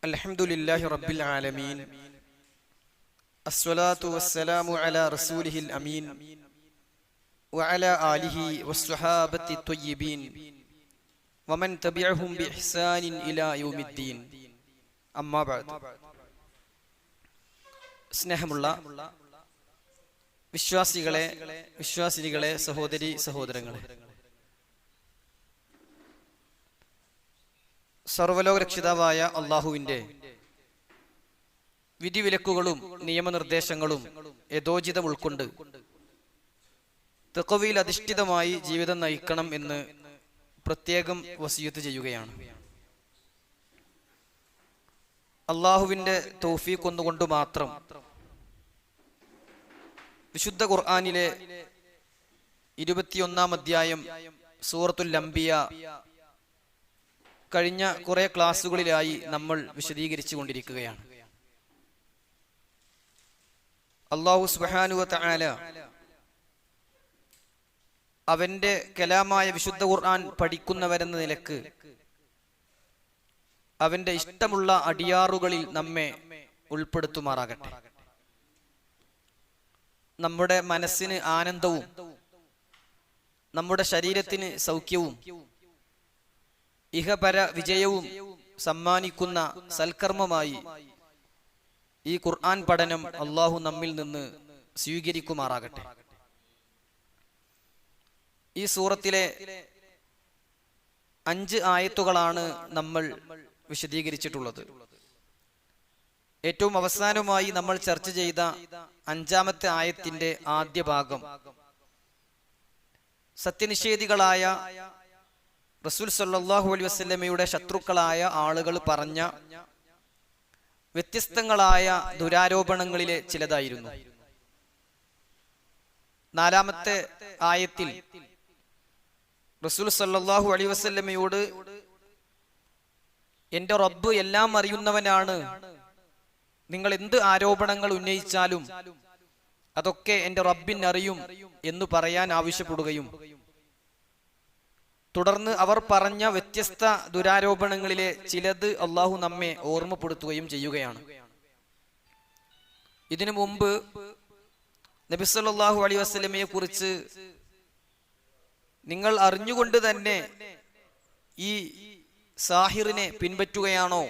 അൽഹംദുലില്ലാഹി റബ്ബിൽ ആലമീൻ അസ്സലാത്തു വസ്സലാമു അലാ റസൂലിഹിൽ അമീൻ വഅലാ ആലിഹി വസ്സഹാബത്തി ത്വയ്യിബീൻ വമൻ തബിഅഹും ബിഇഹ്സാനിൻ ഇലാ യൗമിദ്ദീൻ. അമ്മാ ബഅദ്. സ്നേഹമുള്ള വിശ്വാസികളെ, സഹോദരി സഹോദരങ്ങളെ, സർവലോക രക്ഷിതാവായ അള്ളാഹുവിന്റെ വിധിവിലക്കുകളും നിയമനിർദ്ദേശങ്ങളും യഥോചിതം ഉൾക്കൊണ്ട് തഖ്വയിൽ അധിഷ്ഠിതമായി ജീവിതം നയിക്കണം എന്ന് പ്രത്യേകം വസിയത്ത് ചെയ്യുകയാണ്. അള്ളാഹുവിന്റെ തൗഫീഖ് ഒന്നുകൊണ്ട് മാത്രം വിശുദ്ധ ഖുർആനിലെ 21-ാം അധ്യായം സൂറത്തുൽ അംബിയ കഴിഞ്ഞ കുറെ ക്ലാസ്സുകളിലായി നമ്മൾ വിശദീകരിച്ചു കൊണ്ടിരിക്കുകയാണ്. അല്ലാഹു സുബ്ഹാനഹു വ തആല അവന്റെ കലാമായ വിശുദ്ധ ഖുർആൻ പഠിക്കുന്നവരെന്ന നിലക്ക് അവന്റെ ഇഷ്ടമുള്ള അടിയാറുകളിൽ നമ്മെ ഉൾപ്പെടുത്തുമാറാകട്ടെ. നമ്മുടെ മനസ്സിന് ആനന്ദവും നമ്മുടെ ശരീരത്തിന് സൗഖ്യവും ഇഹപര വിജയവും സമ്മാനിക്കുന്ന സൽക്കർമ്മമായി ഈ ഖുർആൻ പഠനം അള്ളാഹു നമ്മിൽ നിന്ന് സ്വീകരിക്കുമാറാകട്ടെ. ഈ സൂറത്തിലെ 5 ആയത്തുകളാണ് നമ്മൾ വിശദീകരിച്ചിട്ടുള്ളത്. ഏറ്റവും അവസാനമായി നമ്മൾ ചർച്ച ചെയ്ത 5-ാമത്തെ ആയത്തിന്റെ ആദ്യ ഭാഗം സത്യനിഷേധികളായ റസൂൽ സല്ലല്ലാഹു അലൈഹി വസല്ലമയുടെ ശത്രുക്കളായ ആളുകൾ പറഞ്ഞ വ്യത്യസ്തങ്ങളായ ദുരാരോപണങ്ങളിലെ ചിലതായിരുന്നു. 4-ാമത്തെ ആയത്തിൽ റസൂൽ സല്ലല്ലാഹു അലൈഹി വസല്ലമയോട് എന്റെ റബ്ബ് എല്ലാം അറിയുന്നവനാണ്, നിങ്ങൾ എന്ത് ആരോപണങ്ങൾ ഉന്നയിച്ചാലും അതൊക്കെ എന്റെ റബ്ബിന് അറിയും എന്ന് പറയാൻ ആവശ്യപ്പെടുകയും തുടർന്ന് അവർ പറഞ്ഞ വ്യത്യസ്ത ദുരാരോപണങ്ങളിലെ ചിലത് അള്ളാഹു നമ്മെ ഓർമ്മപ്പെടുത്തുകയും ചെയ്യുകയാണ്. ഇതിനു മുമ്പ് നബി സല്ലല്ലാഹു അലൈഹി വസല്ലമയെ കുറിച്ച് നിങ്ങൾ അറിഞ്ഞുകൊണ്ട് തന്നെ ഈ സാഹിറിനെ പിൻപറ്റുകയാണോ,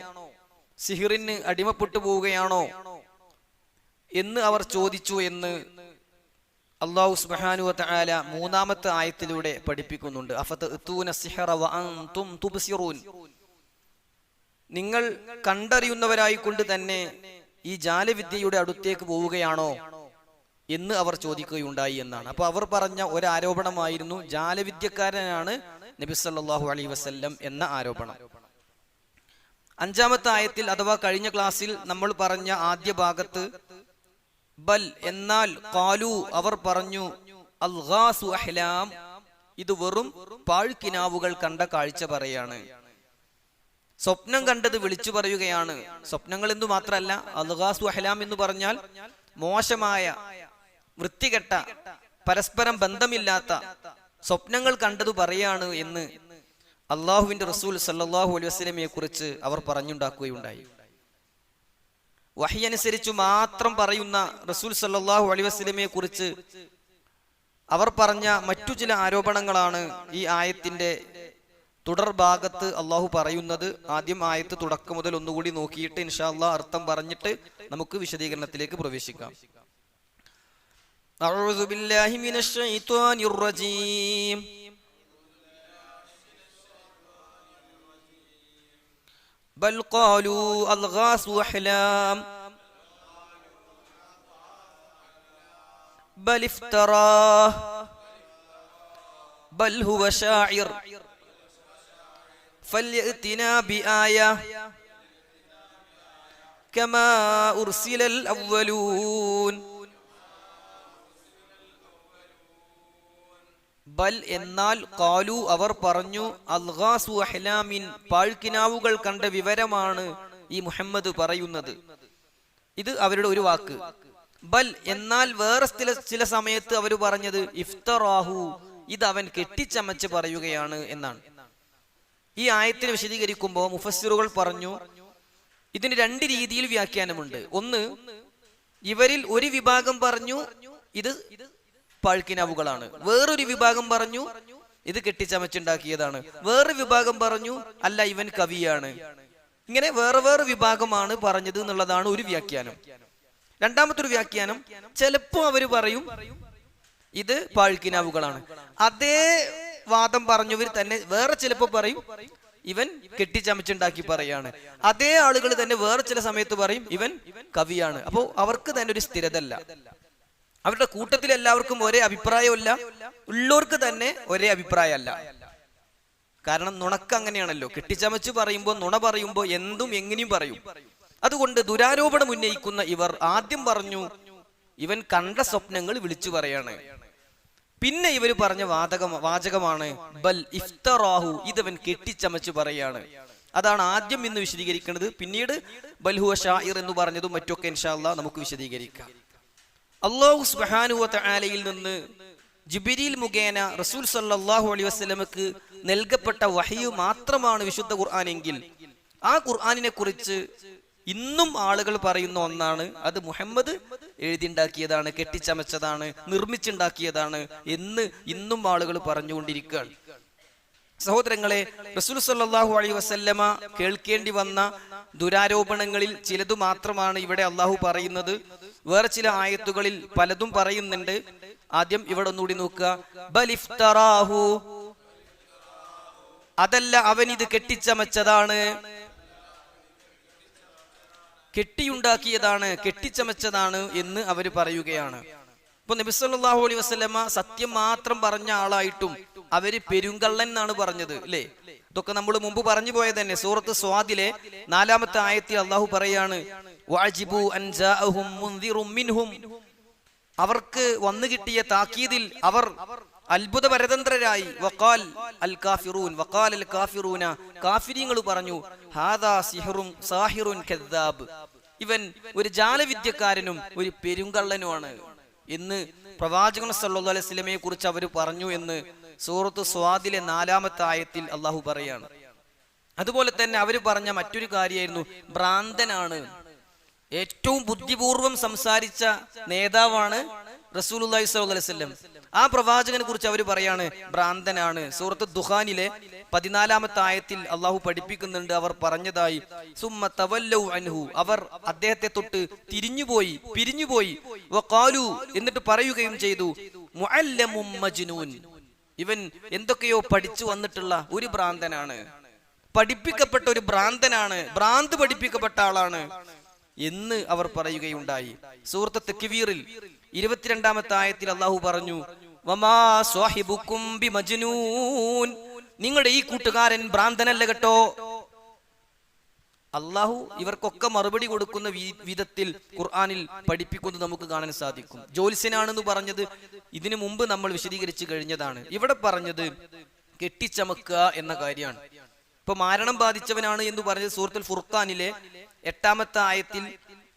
സിഹിറിന് അടിമപ്പെട്ടു പോവുകയാണോ എന്ന് അവർ ചോദിച്ചു എന്ന് അല്ലാഹു സുബ്ഹാനഹു വ തആല 3-ാമത്തെ ആയത്തിലൂടെ പഠിപ്പിക്കുന്നുണ്ട്. അഫതഅതൂന സിഹറ വഅൻതും തുബ്സിറൂൻ, നിങ്ങൾ കണ്ടറിയുന്നവരായിക്കൊണ്ട് തന്നെ ഈ ജാലവിദ്യയുടെ അടുത്തേക്ക് പോവുകയാണോ എന്ന് അവർ ചോദിക്കുകയുണ്ടായി എന്നാണ്. അപ്പൊ അവർ പറഞ്ഞ ഒരു ആരോപണമായിരുന്നു ജാലവിദ്യക്കാരനാണ് നബി സല്ലല്ലാഹു അലൈഹി വസല്ലം എന്ന ആരോപണം. 5-ാമത്തെ ആയത്തിൽ അഥവാ കഴിഞ്ഞ ക്ലാസ്സിൽ നമ്മൾ പറഞ്ഞ ആദ്യ ഭാഗത്ത് ബൽ എന്നാൽ ഖാലു അവർ പറഞ്ഞു അൽഗാസു അഹ്ലാം, ഇത് വെറും പാഴ്ക്കിനാവുകൾ കണ്ട കാഴ്ച പറയാണ്, സ്വപ്നം കണ്ടത് വിളിച്ചു പറയുകയാണ്. സ്വപ്നങ്ങൾ എന്ന് മാത്രമല്ല, അൽഗാസു അഹ്ലാം എന്ന് പറഞ്ഞാൽ മോശമായ, വൃത്തികെട്ട, പരസ്പരം ബന്ധമില്ലാത്ത സ്വപ്നങ്ങൾ കണ്ടത് പറയാണ് എന്ന് അള്ളാഹുവിന്റെ റസൂൽ സല്ലല്ലാഹു അലൈഹി വസല്ലമയെ കുറിച്ച് അവർ പറഞ്ഞുണ്ടാക്കുകയുണ്ടായി. വഹി അനുസരിച്ചു മാത്രം പറയുന്ന റസൂൽ സല്ലല്ലാഹു അലൈഹി വസല്ലമയെ കുറിച്ച് അവർ പറഞ്ഞ മറ്റു ചില ആരോപണങ്ങളാണ് ഈ ആയത്തിന്റെ തുടർഭാഗത്ത് അള്ളാഹു പറയുന്നത്. ആദ്യം ആയത്ത് തുടക്കം മുതൽ ഒന്നുകൂടി നോക്കിയിട്ട് ഇൻഷാ അല്ലാഹ് അർത്ഥം പറഞ്ഞിട്ട് നമുക്ക് വിശദീകരണത്തിലേക്ക് പ്രവേശിക്കാം. അഊദു ബില്ലാഹി മിനശ് ശൈത്വാനിർ റജീം. ബൽ ഖാലൂ അൽഗാസു അഹ്ലാം ബൽ ഇഫ്തറാഹ് ബൽ ഹുവ ശാഇർ ഫൽയഅ്തിനാ ബിആയ കമാ ഉർസിലൽ അവ്വലൂൻ. ബൽ എന്നാൽ ഖാലു അവർ പറഞ്ഞു അൽഗാസു അഹ്ലാമിൻ പാഴ്ക്കിനാവുകൾ കണ്ട വിവരമാണ് ഈ മുഹമ്മദ് പറയുന്നത്. ഇത് അവരുടെ ഒരു വാക്ക്. ബൽ എന്നാൽ വേറെ ചില സമയത്ത് അവർ പറഞ്ഞത് ഇഫ്തറാഹു, ഇത് അവൻ കെട്ടിച്ചമച്ച് പറയുകയാണ് എന്നാണ്. ഈ ആയത്തിനെ വിശദീകരിക്കുമ്പോൾ മുഫസ്സിറുകൾ പറഞ്ഞു ഇതിന് രണ്ട് രീതിയിൽ വ്യാഖ്യാനമുണ്ട്. ഒന്ന്, ഇവരിൽ ഒരു വിഭാഗം പറഞ്ഞു ഇത് പാഴ്ക്കിനാവുകളാണ്, വേറൊരു വിഭാഗം പറഞ്ഞു ഇത് കെട്ടിച്ചമച്ചുണ്ടാക്കിയതാണ്, വേറൊരു വിഭാഗം പറഞ്ഞു അല്ല ഇവൻ കവിയാണ്. ഇങ്ങനെ വേറെ വേറെ വിഭാഗമാണ് പറഞ്ഞത് എന്നുള്ളതാണ് ഒരു വ്യാഖ്യാനം. രണ്ടാമത്തെ ഒരു വ്യാഖ്യാനം, ചിലപ്പോ അവര് പറയും ഇത് പാഴ്ക്കിനാവുകളാണ്, അതേ വാദം പറഞ്ഞവർ തന്നെ വേറെ ചിലപ്പോ പറയും ഇവൻ കെട്ടിച്ചമച്ചുണ്ടാക്കി പറയാണ്, അതേ ആളുകൾ തന്നെ വേറെ ചില സമയത്ത് പറയും ഇവൻ കവിയാണ്. അപ്പോ അവർക്ക് തന്നെ ഒരു സ്ഥിരത അല്ല, അവരുടെ കൂട്ടത്തിൽ എല്ലാവർക്കും ഒരേ അഭിപ്രായമല്ല, ഉള്ളവർക്ക് തന്നെ ഒരേ അഭിപ്രായമല്ല. കാരണം നുണക്ക് അങ്ങനെയാണല്ലോ, കെട്ടിച്ചമച്ച് പറയുമ്പോൾ നുണ പറയുമ്പോൾ എന്തും എങ്ങനെയും പറയും. അതുകൊണ്ട് ദുരാരോപണം ഉന്നയിക്കുന്ന ഇവർ ആദ്യം പറഞ്ഞു ഇവൻ കണ്ട സ്വപ്നങ്ങൾ വിളിച്ചു പറയാണ്. പിന്നെ ഇവർ പറഞ്ഞ വാചകമാണ് ബൽ ഇഫ്തറാഹു, ഇതവൻ കെട്ടിച്ചമച്ച് പറയാണ്. അതാണ് ആദ്യം ഇന്ന് വിശദീകരിക്കുന്നത്. പിന്നീട് ബൽഹുവ ഷാഇർ എന്ന് പറഞ്ഞതും മറ്റൊക്കെ ഇൻഷാ അല്ലാഹ് നമുക്ക് വിശദീകരിക്കാം. അല്ലാഹു സുബ്ഹാനഹു വ തആലയിൽ നിന്ന് ജിബ്രീൽ മുഖേന റസൂൽ സല്ലല്ലാഹു അലൈഹി വസല്ലമക്ക് നൽകപ്പെട്ട വഹ്യ് മാത്രമാണ് വിശുദ്ധ ഖുർആൻ എങ്കിൽ ആ ഖുർആനിനെ കുറിച്ച് ഇന്നും ആളുകൾ പറയുന്ന ഒന്നാണ് അത് മുഹമ്മദ് എഴുതിണ്ടാക്കിയതാണ്, കെട്ടിച്ചമച്ചതാണ്, നിർമ്മിച്ചുണ്ടാക്കിയതാണ് എന്ന് ഇന്നും ആളുകൾ പറഞ്ഞുകൊണ്ടിരിക്കുകയാണ്. സഹോദരങ്ങളെ, റസൂൽ സല്ലല്ലാഹു അലൈഹി വസല്ലമ കേൾക്കേണ്ടി വന്ന ദുരാരോപണങ്ങളിൽ ചിലതു മാത്രമാണ് ഇവിടെ അള്ളാഹു പറയുന്നത്. വേറെ ചില ആയത്തുകളിൽ പലതും പറയുന്നുണ്ട്. ആദ്യം ഇവിടെ ഒന്നുകൂടി നോക്കുക. ബൽ ഇഫ്തറാഹു, അതല്ല അവൻ ഇത് കെട്ടിച്ചമച്ചതാണ്, കെട്ടിയുണ്ടാക്കിയതാണ്, കെട്ടിച്ചമച്ചതാണ് എന്ന് അവര് പറയുകയാണ്. ഇപ്പൊ നബി സല്ലല്ലാഹു അലൈഹി വസല്ലമ സത്യം മാത്രം പറഞ്ഞ ആളായിട്ടും അവര് പെരുങ്കള്ളൻ എന്നാണ് പറഞ്ഞത്, അല്ലേ? ഇതൊക്കെ നമ്മൾ മുമ്പ് പറഞ്ഞു പോയത് തന്നെ. സൂറത്ത് സ്വാദിലെ 4-ാമത്തെ ആയത്തിൽ അള്ളാഹു പറയാണ് വഅജിബു അൻ ജാഅഹും മുൻദിറും മിൻഹും, അവർക്ക് വന്നു കിട്ടിയ താക്കീദിൽ അവർ അത്ഭുത പരതന്ത്രരായി. വഖാൽ അൽ കാഫിറൂൻ, വഖാൽ അൽ കാഫിറൂന, കാഫിരീങ്ങൾ പറഞ്ഞു ഹാദാ സിഹ്റുൻ സാഹിറുൻ കദ്ദാബ്, ഇവൻ ഒരു ജാലവിദ്യക്കാരനും ഒരു പെരുങ്കള്ളനുമാണ് എന്ന് പ്രവാചകൻ സല്ലല്ലാഹു അലൈഹി വസല്ലമയെ കുറിച്ച് അവർ പറഞ്ഞു എന്ന് സൂറത്ത് സ്വാദിലെ 4-ാമത്തെ ആയത്തിൽ അള്ളാഹു പറയാണ്. അതുപോലെ തന്നെ അവർ പറഞ്ഞ മറ്റൊരു കാര്യമായിരുന്നു ഭ്രാന്തനാണ്. ഏറ്റവും ബുദ്ധിപൂർവം സംസാരിച്ച നേതാവാണ് റസൂലുള്ളാഹി സ്വല്ലല്ലാഹു അലൈഹി വസല്ലം. ആ പ്രവാചകനെ കുറിച്ച് അവർ പറയാണ് ഭ്രാന്തനാണ്. സൂറത്ത് ദുഖാനിലെ 14-ാമത്തെ ആയത്തിൽ അള്ളാഹു പഠിപ്പിക്കുന്നുണ്ട്, അവർ പറഞ്ഞതായി സുമ്മ തവല്ലൗ അൻഹു, അവർ അദ്ദേഹത്തെ തൊട്ട് തിരിഞ്ഞുപോയി, പിരിഞ്ഞുപോയി. വഖാലു, എന്നിട്ട് പറയുകയും ചെയ്തു മുഅല്ലമും മജ്നൂൻ, ഇവൻ എന്തൊക്കെയോ പഠിച്ചു വന്നിട്ടുള്ള ഒരു ഭ്രാന്തനാണ്, പഠിപ്പിക്കപ്പെട്ട ഒരു ഭ്രാന്തനാണ്, ഭ്രാന്ത് പഠിപ്പിക്കപ്പെട്ട ആളാണ് എന്ന് അവർ പറയുകയുണ്ടായി. സൂറത്ത് തക്വീറിൽ 22-ാമത്തെ ആയത്തിൽ അള്ളാഹു പറഞ്ഞു വമാ സ്വാഹിബുക്കും ബിമജ്നൂൻ, നിങ്ങളുടെ ഈ കൂട്ടുകാരൻ ഭ്രാന്തനല്ല കേട്ടോ. അള്ളാഹു ഇവർക്കൊക്കെ മറുപടി കൊടുക്കുന്ന വിധത്തിൽ ഖുർആനിൽ പഠിപ്പിക്കുന്നത് നമുക്ക് കാണാൻ സാധിക്കും. ജ്യോത്സ്യനാണെന്ന് പറഞ്ഞത് ഇതിനു മുമ്പ് നമ്മൾ വിശദീകരിച്ചു കഴിഞ്ഞതാണ്. ഇവിടെ പറഞ്ഞത് കെട്ടിച്ചമക്കുക എന്ന കാര്യമാണ്. ഇപ്പൊ മാരണം ബാധിച്ചവനാണ് എന്ന് പറഞ്ഞത് സൂറത്തുൽ ഫുർഖാനിലെ 8-ാമത്തെ ആയത്തിൽ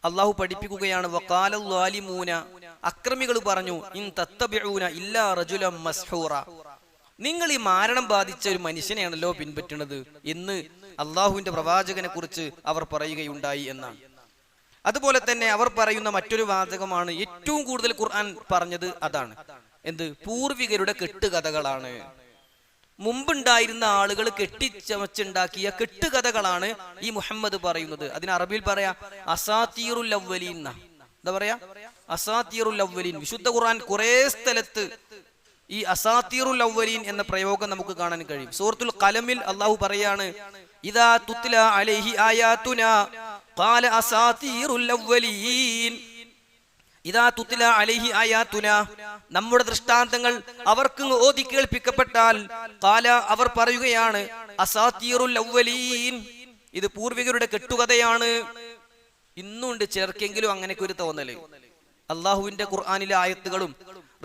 അള്ളാഹു പഠിപ്പിക്കുകയാണ് വഖാലൽ ളാലിമൂന, അക്രമികൾ പറഞ്ഞു ഇൻ തത്തബിഊന ഇല്ലാ റജുലൻ മസ്ഹൂറ, നിങ്ങൾ ഈ മാരണം ബാധിച്ച ഒരു മനുഷ്യനെയാണല്ലോ പിൻപറ്റുന്നത് എന്ന് അള്ളാഹുവിന്റെ പ്രവാചകനെ കുറിച്ച് അവർ പറയുകയുണ്ടായി എന്നാണ്. അതുപോലെ തന്നെ അവർ പറയുന്ന മറ്റൊരു വാചകമാണ് ഏറ്റവും കൂടുതൽ ഖുർആൻ പറഞ്ഞത്, അതാണ് എന്ത്? പൂർവികരുടെ കെട്ടുകഥകളാണ്. മുമ്പുണ്ടായിരുന്ന ആളുകൾ കെട്ടിച്ചമച്ചുണ്ടാക്കിയ കെട്ടുകഥകളാണ് ഈ മുഹമ്മദ് പറയുന്നത്. അതിന് അറബിയിൽ പറയാ അസാതീറുൽ അവ്വലീൻ. എന്താ പറയാ? അസാതീറുൽ അവ്വലീൻ. വിശുദ്ധ ഖുർആൻ കുറെ സ്ഥലത്ത് ഈ അസാതീറുൽ അവ്വലീൻ എന്ന പ്രയോഗം നമുക്ക് കാണാൻ കഴിയും. സൂറത്തുൽ ഖലമിൽ അള്ളാഹു പറയാണ് ഇദാ തുത്ല അലൈഹി ആയാതുനാ ഖാല അസാതീറുൽ അവ്വലീൻ. ഇദാ തുത്ല അലൈഹി ആയാതുനാ, നമ്മുടെ ദൃഷ്ടാന്തങ്ങൾ അവർക്ക് ഓതി കേൾപ്പിക്കപ്പെട്ടാൽ ഖാല, അവർ പറയുകയാണ് അസാതീറുൽ അവ്വലീൻ, ഇത് പൂർവികരുടെ കെട്ടുകഥയാണ്. ഇന്നുണ്ട് ചിലർക്കെങ്കിലും അങ്ങനെയൊക്കെ ഒരു തോന്നല്. അള്ളാഹുവിന്റെ ഖുർആനിലെ ആയത്തുകളും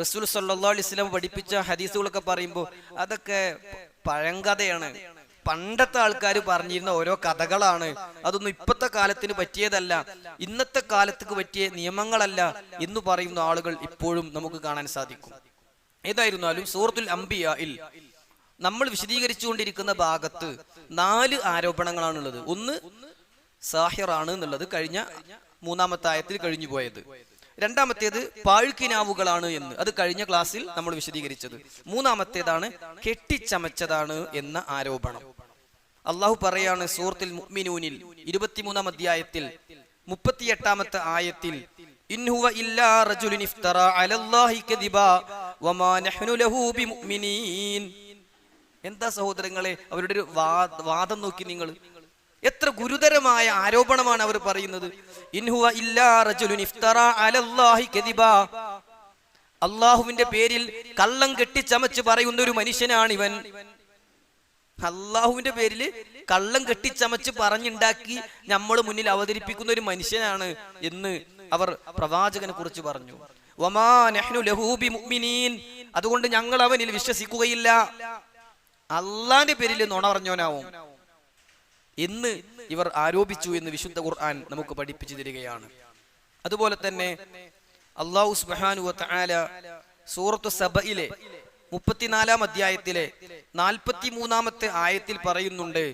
റസൂൽ സല്ലല്ലാഹു അലൈഹി വസല്ലം പഠിപ്പിച്ച ഹദീസുകളൊക്കെ പറയുമ്പോൾ അതൊക്കെ പഴങ്കഥയാണ്, പണ്ടത്തെ ആൾക്കാർ പറഞ്ഞിരുന്ന ഓരോ കഥകളാണ്, അതൊന്നും ഇപ്പോഴത്തെ കാലത്തിന് പറ്റിയതല്ല, ഇന്നത്തെ കാലത്തേക്ക് പറ്റിയ നിയമങ്ങളല്ല എന്ന് പറയുന്ന ആളുകൾ ഇപ്പോഴും നമുക്ക് കാണാൻ സാധിക്കും. ഏതായിരുന്നാലും സൂറത്തുൽ അംബിയായിൽ നമ്മൾ വിശദീകരിച്ചുകൊണ്ടിരിക്കുന്ന ഭാഗത്ത് 4 ആരോപണങ്ങളാണുള്ളത്. ഒന്ന്, സാഹിറാണ് എന്നുള്ളത് കഴിഞ്ഞ 3-ാമത്തെ ആയത്തിൽ കഴിഞ്ഞു പോയത്. രണ്ടാമത്തേത് പാഴ്ക്കിനാവുകളാണ് എന്ന്, അത് കഴിഞ്ഞ ക്ലാസ്സിൽ നമ്മൾ വിശദീകരിച്ചത്. 3-ാമത്തേതാണ് കെട്ടിച്ചമച്ചതാണ് എന്ന ആരോപണം. അള്ളാഹു പറയാണ് സൂറത്തുൽ മുഅ്മിനൂനിൽ 23-ാം അധ്യായത്തിൽ 38-ാമത്തെ ആയത്തിൽ, ഇൻ ഹുവ ഇല്ലാ റജുലുൻ ഇഫ്തറ അലല്ലാഹി കദിബാ വമാ നഹ്നു ലഹു ബിമുഅ്മിനീൻ. എന്താ സഹോദരങ്ങളെ അവരുടെ ഒരു വാദം നോക്കി നിങ്ങൾ. എത്ര ഗുരുതരമായ ആരോപണമാണ് അവർ പറയുന്നത്. ഇൻ ഹുവ ഇല്ലാ റജുലുൻ ഇഫ്തറ അലല്ലാഹി കദിബാ, അള്ളാഹുവിന്റെ പേരിൽ കള്ളം കെട്ടിച്ചമച്ച് പറയുന്ന ഒരു മനുഷ്യനാണ് ഇവൻ. അള്ളാഹുവിന്റെ പേരിൽ കള്ളം കെട്ടിച്ചമച്ച് പറഞ്ഞുണ്ടാക്കി നമ്മൾ മുന്നിൽ അവതരിപ്പിക്കുന്ന ഒരു മനുഷ്യനാണ് എന്ന് അവർ പ്രവാചകനെ കുറിച്ച് പറഞ്ഞു. വമാ നഹ്നു ലഹു ബിമുഅ്മിനീൻ, അതുകൊണ്ട് ഞങ്ങൾ അവനിൽ വിശ്വസിക്കുകയില്ല. അള്ളാന്റെ പേരിൽ നുണ പറഞ്ഞവനാവും എന്ന് ഇവർ ആരോപിച്ചു എന്ന് വിശുദ്ധ ഖുർആൻ നമുക്ക് പഠിപ്പിച്ചു തരികയാണ്. അതുപോലെ തന്നെ അല്ലാഹു സുബ്ഹാനഹു വ തആല സൂറത്തു സബയിലെ 34-ാം അധ്യായത്തിലെ 43-ാമത്തെ ആയത്തിൽ പറയുന്നുണ്ട്,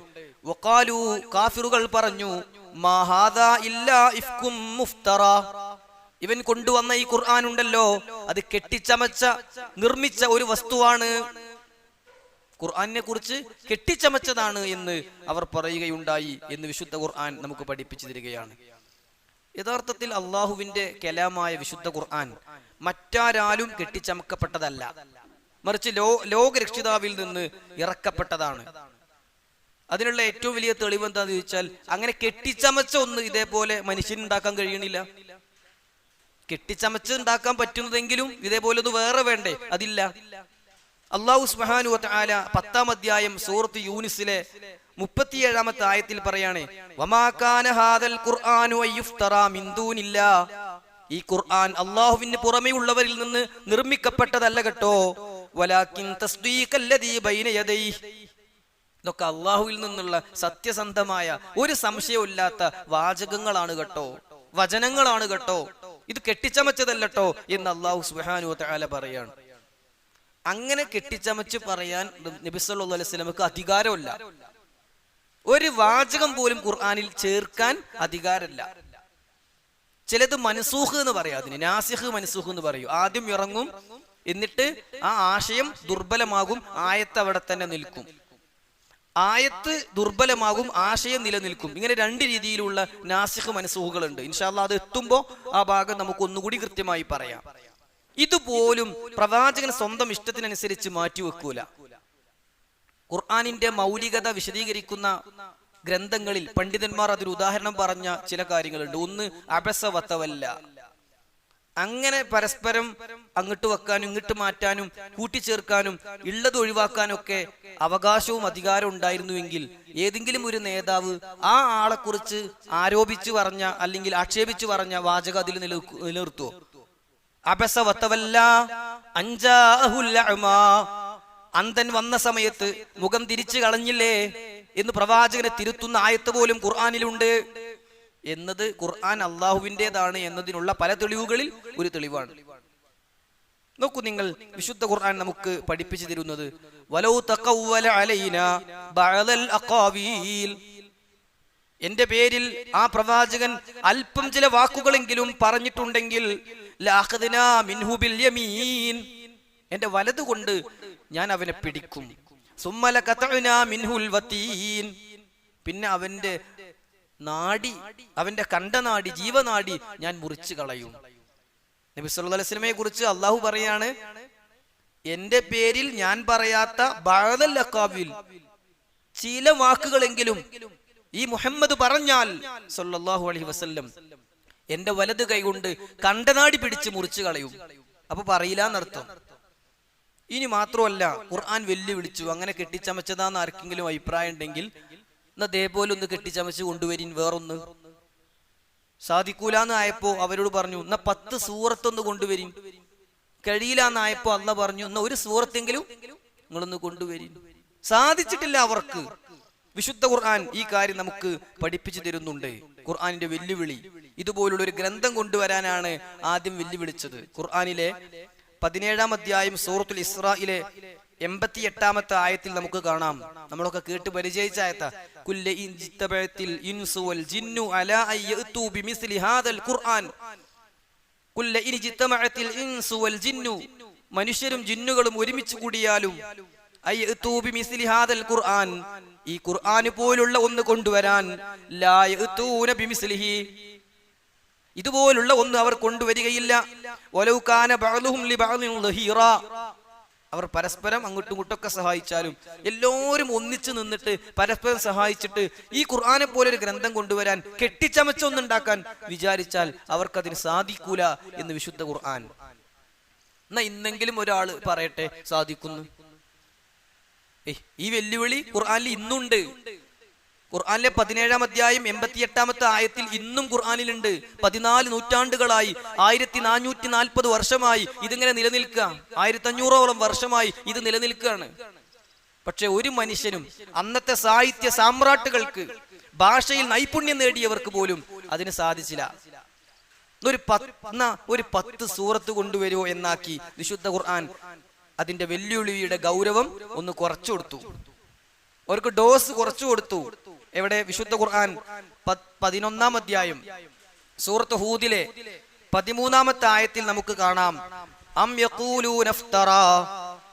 വഖാലു, കാഫിറുകൾ പറഞ്ഞു, മാ ഹാദാ ഇല്ലാ ഇഫ്കും മുഫ്തറ, ഇവൻ കൊണ്ടുവന്ന ഈ ഖുർആൻ ഉണ്ടല്ലോ അത് കെട്ടിച്ചമച്ച നിർമ്മിച്ച ഒരു വസ്തുവാണ്, ഖുർആനെ കുറിച്ച് കെട്ടിച്ചമച്ചതാണ് എന്ന് അവർ പറയുകയുണ്ടായി എന്ന് വിശുദ്ധ ഖുർആൻ നമുക്ക് പഠിപ്പിച്ചു തരികയാണ്. യഥാർത്ഥത്തിൽ അള്ളാഹുവിന്റെ കലാമായ വിശുദ്ധ ഖുർആൻ മറ്റാരാലും കെട്ടിച്ചമക്കപ്പെട്ടതല്ല, മറിച്ച് ലോകരക്ഷിതാവിൽ നിന്ന് ഇറക്കപ്പെട്ടതാണ്. അതിനുള്ള ഏറ്റവും വലിയ തെളിവ് എന്താന്ന് ചോദിച്ചാൽ, അങ്ങനെ കെട്ടിച്ചമച്ച ഒന്ന് ഇതേപോലെ മനുഷ്യനുണ്ടാക്കാൻ കഴിയണില്ല. കെട്ടിച്ചമച്ച് ഉണ്ടാക്കാൻ പറ്റുന്നതെങ്കിലും ഇതേപോലെ ഒന്ന് വേറെ വേണ്ടേ? അതില്ല. അല്ലാഹു സുബ്ഹാനഹു വ തആല 10-ാം അധ്യായം സൂറത്ത് യൂനിസിലെ 37-ാമത്തെ ആയത്തിൽ പറയാണ്, വമാ കാന ഹാദൽ ഖുർആനു അയ്യുഫ്തറ മിൻ ദൂനില്ലാ, ഈ ഖുർആൻ അല്ലാഹുവിന് പുറമേ ഉള്ളവരിൽ നിന്ന് നിർമ്മിക്കപ്പെട്ടതല്ല കേട്ടോ, വലാകിൻ തസ്ദീഖല്ലദീ ബൈന യദൈഹി, ഇതൊക്കെ അല്ലാഹുവിൽ നിന്നുള്ള സത്യസന്ധമായ ഒരു സംശയമില്ലാത്ത വാചകങ്ങളാണ് കേട്ടോ, വചനങ്ങളാണ് കേട്ടോ, ഇത് കെട്ടിച്ചമച്ചതല്ലോ എന്ന് അല്ലാഹു സുബ്ഹാനഹു വ തആല പറയാണ്. അങ്ങനെ കെട്ടിച്ചമച്ച് പറയാൻ നബി സല്ലല്ലാഹു അലൈഹി വസല്ലമക്ക് അധികാരമില്ല. ഒരു വാചകം പോലും ഖുർആനിൽ ചേർക്കാൻ അധികാരമില്ല. ചിലത് മൻസൂഖ് എന്ന് പറയാം, അതിന് നാസിഖ് മൻസൂഖ് എന്ന് പറയും. ആദ്യം ഇറങ്ങും, എന്നിട്ട് ആ ആശയം ദുർബലമാകും, ആയത്ത് അവിടെ തന്നെ നിൽക്കും. ആയത്ത് ദുർബലമാകും, ആശയം നിലനിൽക്കും. ഇങ്ങനെ രണ്ട് രീതിയിലുള്ള നാസിഖ് മൻസൂഖുകളുണ്ട്. ഇൻഷാ അല്ലാഹ് അത് എത്തുമ്പോൾ ആ ഭാഗം നമുക്ക് ഒന്നുകൂടി കൃത്യമായി പറയാം. ഇതുപോലും പ്രവാചകൻ സ്വന്തം ഇഷ്ടത്തിനനുസരിച്ച് മാറ്റിവെക്കൂല. ഖുർആനിന്റെ മൗലികത വിശദീകരിക്കുന്ന ഗ്രന്ഥങ്ങളിൽ പണ്ഡിതന്മാർ അതിൽ ഉദാഹരണം പറഞ്ഞ ചില കാര്യങ്ങളുണ്ട്. ഒന്ന് അബസ വതവല്ല, അങ്ങനെ പരസ്പരം അങ്ങോട്ട് വെക്കാനും ഇങ്ങോട്ട് മാറ്റാനും കൂട്ടിച്ചേർക്കാനും ഉള്ളത് ഒഴിവാക്കാനൊക്കെ അവകാശവും അധികാരവും ഉണ്ടായിരുന്നുവെങ്കിൽ ഏതെങ്കിലും ഒരു നേതാവ് ആ ആളെക്കുറിച്ച് ആരോപിച്ചു പറഞ്ഞ അല്ലെങ്കിൽ ആക്ഷേപിച്ചു പറഞ്ഞ വാചകം അതിൽ നിലനിർത്തുവോ? അബസ വതവല്ല അൻജാഅഹുൽ അഅ്മാ, അന്ധൻ വന്ന സമയത്ത് മുഖം തിരിച്ചു കളഞ്ഞില്ലേ എന്ന് പ്രവാചകനെ തിരുത്തുന്ന ആയത്ത് പോലും ഖുർആനിലുണ്ട് എന്നത് ഖുർആൻ അള്ളാഹുവിൻ്റെതാണ് എന്നതിനുള്ള പല തെളിവുകളിൽ ഒരു തെളിവാണ്. നോക്കൂ നിങ്ങൾ, വിശുദ്ധ ഖുർആൻ നമുക്ക് പഠിപ്പിച്ചു തരുന്നത്, വലൗ തഖവ്വല അലൈനാ ബഅദൽ അഖാവീൽ, എന്റെ പേരിൽ ആ പ്രവാചകൻ അല്പം ചില വാക്കുകളെങ്കിലും പറഞ്ഞിട്ടുണ്ടെങ്കിൽ ലഅഖദ്നാ മിൻഹു ബിൽ യമീൻ, എന്റെ വലത് കൊണ്ട് ഞാൻ അവനെ പിടിക്കും. സുമ്മ ലഖതഅനാ മിൻഹുൽ വതീൻ, പിന്നെ അവന്റെ നാടി, അവന്റെ കണ്ഠനാടി, ജീവനാടി ഞാൻ മുറിച്ചു കളയും. നബി സല്ലല്ലാഹു അലൈഹി വസല്ലമയെ കുറിച്ച് അള്ളാഹു പറയാണ്, എന്റെ പേരിൽ ഞാൻ പറയാത്ത ബഅദൽ അഖാവിൽ, ചില വാക്കുകളെങ്കിലും ഈ മുഹമ്മദ് പറഞ്ഞാൽ സല്ലല്ലാഹു അലൈഹി വസല്ലം എന്റെ വലത് കൈ കൊണ്ട് കണ്ഠനാടി പിടിച്ച് മുറിച്ചു കളയും. അപ്പൊ പറയില്ല എന്നർത്ഥം. ഇനി മാത്രമല്ല, ഖുർആൻ വെല്ലുവിളിച്ചു, അങ്ങനെ കെട്ടിച്ചമച്ചതാന്ന് ആർക്കെങ്കിലും അഭിപ്രായം ഉണ്ടെങ്കിൽ എന്നാ അതേപോലെ ഒന്ന് കെട്ടിച്ചമച്ച് കൊണ്ടുവരിൻ. വേറൊന്ന് സാധിക്കൂലെന്ന് ആയപ്പോ അവരോട് പറഞ്ഞു, എന്നാ 10 സൂറത്തൊന്ന് കൊണ്ടുവരിൻ. കഴിയില്ല എന്നായപ്പോ അള്ളാഹ് പറഞ്ഞു, എന്നാ ഒരു സൂറത്തെങ്കിലും നിങ്ങളൊന്ന് കൊണ്ടുവരിൻ. സാധിച്ചിട്ടില്ല അവർക്ക്. വിശുദ്ധ ഖുർആൻ ഈ കാര്യം നമുക്ക് പഠിപ്പിച്ചു തരുന്നുണ്ട്. ഖുർആനിന്റെ വെല്ലുവിളി ഇതുപോലുള്ള ഒരു ഗ്രന്ഥം കൊണ്ടുവരാനാണ് ആദ്യം വെല്ലുവിളിച്ചത്. ഖുർആനിലെ 17-ാം അധ്യായം സൂറത്തുൽ ഇസ്രായിലെ 88-ാമത്തെ ആയത്തിൽ നമുക്ക് കാണാം, നമ്മളൊക്കെ കേട്ട് പരിചയിച്ച ആയത്താ, കുല്ല ഇൻജിത്തബഅത്തിൽ ഇൻസു വൽ ജിന്നു അലാ അയ്യതു ബിമിസ്ലി ഹാദൽ ഖുർആൻ. കുല്ല ഇൻജിത്തബഅത്തിൽ ഇൻസു വൽ ജിന്നു, മനുഷ്യരും ജിന്നുകളും ഒരുമിച്ച് കൂടിയാലും അയ്യതു ബിമിസ്ലി ഹാദൽ ഖുർആൻ, ഈ ഖുർആൻ പോലുള്ള ഒന്ന് കൊണ്ടുവരാൻ, ലാ യഅതൂന ബിമിസ്ലിഹി, ഇതുപോലുള്ള ഒന്ന് അവർ കൊണ്ടുവരികയില്ല. വലൗ കാന ബഅ്ലുഹും ലിബഅ്ലിൻ ദഹീറ, അവർ പരസ്പരം അങ്ങോട്ടും ഇങ്ങോട്ടൊക്കെ സഹായിച്ചാലും എല്ലാവരും ഒന്നിച്ചു നിന്നിട്ട് പരസ്പരം സഹായിച്ചിട്ട് ഈ ഖുർആനെ പോലെ ഒരു ഗ്രന്ഥം കൊണ്ടുവരാൻ, കെട്ടിച്ചമച്ചൊന്നുണ്ടാക്കാൻ വിചാരിച്ചാൽ അവർക്കതിന് സാധിക്കൂല എന്ന് വിശുദ്ധ ഖുർആൻ. എന്നാ ഇന്നെങ്കിലും ഒരാൾ പറയട്ടെ സാധിക്കുന്നു. ഈ വെല്ലുവിളി ഖുർആനിൽ ഇന്നുണ്ട്. ഖുർആനിലെ 17-ാം അധ്യായം 88-ാമത്തെ ആയത്തിൽ ഇന്നും ഖുർആനിലുണ്ട്. 14 നൂറ്റാണ്ടുകളായി, 1440 വർഷമായി ഇതിങ്ങനെ നിലനിൽക്കുക. 1500ഓളം വർഷമായി ഇത് നിലനിൽക്കുകയാണ്. പക്ഷെ ഒരു മനുഷ്യനും, അന്നത്തെ സാഹിത്യ സാമ്രാട്ടുകൾക്ക്, ഭാഷയിൽ നൈപുണ്യം നേടിയവർക്ക് പോലും അതിന് സാധിച്ചില്ല. ഒരു 10 സൂറത്ത് കൊണ്ടുവരുമോ എന്നാക്കി വിശുദ്ധ ഖുർആൻ അതിന്റെ വെല്ലുവിളിയുടെ ഗൗരവം ഒന്ന് കുറച്ചു കൊടുത്തു. അവർക്ക് ഡോസ് കുറച്ചു കൊടുത്തു. എവിടെ? വിശുദ്ധ ഖുർആൻ 11-ാം അധ്യായം സൂറത്ത് ഹൂദിലെ 13-ാമത്തെ ആയത്തിൽ നമുക്ക് കാണാം, അം യഖൂലൂന ഇഫ്തറാ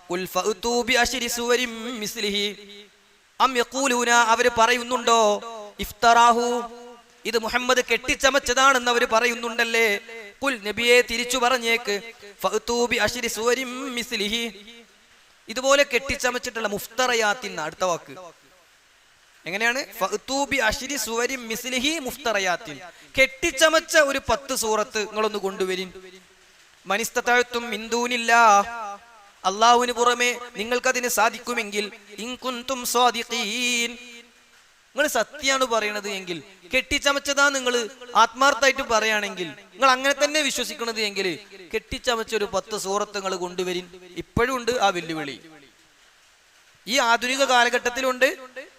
ഖുൽ ഫഅതൂ ബിഅശ്രി സുവരിൻ മിസ്ലിഹി. അം യഖൂലൂന, അവർ പറയുന്നുണ്ടോ, ഇഫ്തറാഹു, ഇത് മുഹമ്മദ് കെട്ടിച്ചമച്ചതാണെന്ന് അവർ പറയുന്നുണ്ടല്ലേ. ഖുൽ, നബിയെ തിരിച്ചു പറഞ്ഞേക്ക്, ഫഅതൂ ബിഅശ്രി സുവരിൻ മിസ്ലിഹി, ഇതുപോലെ കെട്ടിച്ചമച്ചിട്ടുള്ള മുഫ്തറയാത്തിൻ. അടുത്ത വാക്ക് എങ്ങനെയാണ്? ഫഅതൂ ബിഅശ്രി സുവരിൻ മിസ്ലിഹി മുഫ്തറയാത്തിൻ, കെട്ടിച്ചമച്ച ഒരു 10 സൂറത്ത് നിങ്ങളൊന്ന് കൊണ്ടുവരിൻ. മനിസ്തതഅ്തും മിൻ ദൂനില്ലാഹ്, അല്ലാഹുവിന് പുറമെ നിങ്ങൾക്കതിന് സാധിക്കുമെങ്കിൽ, ഇൻ കുൻതും സ്വാദിഖീൻ, നിങ്ങൾ സത്യമാണ് പറയണത് എങ്കിൽ, കെട്ടിച്ചമച്ചതാ നിങ്ങൾ ആത്മാർത്ഥമായിട്ട് പറയുകയാണെങ്കിൽ, നിങ്ങൾ അങ്ങനെ തന്നെ വിശ്വസിക്കണത് എങ്കിൽ കെട്ടിച്ചമച്ച ഒരു 10 സൂറത്ത് നിങ്ങൾ കൊണ്ടുവരിൻ. ഇപ്പോഴും ഉണ്ട് ആ വെല്ലുവിളി. ഈ ആധുനിക കാലഘട്ടത്തിലുണ്ട്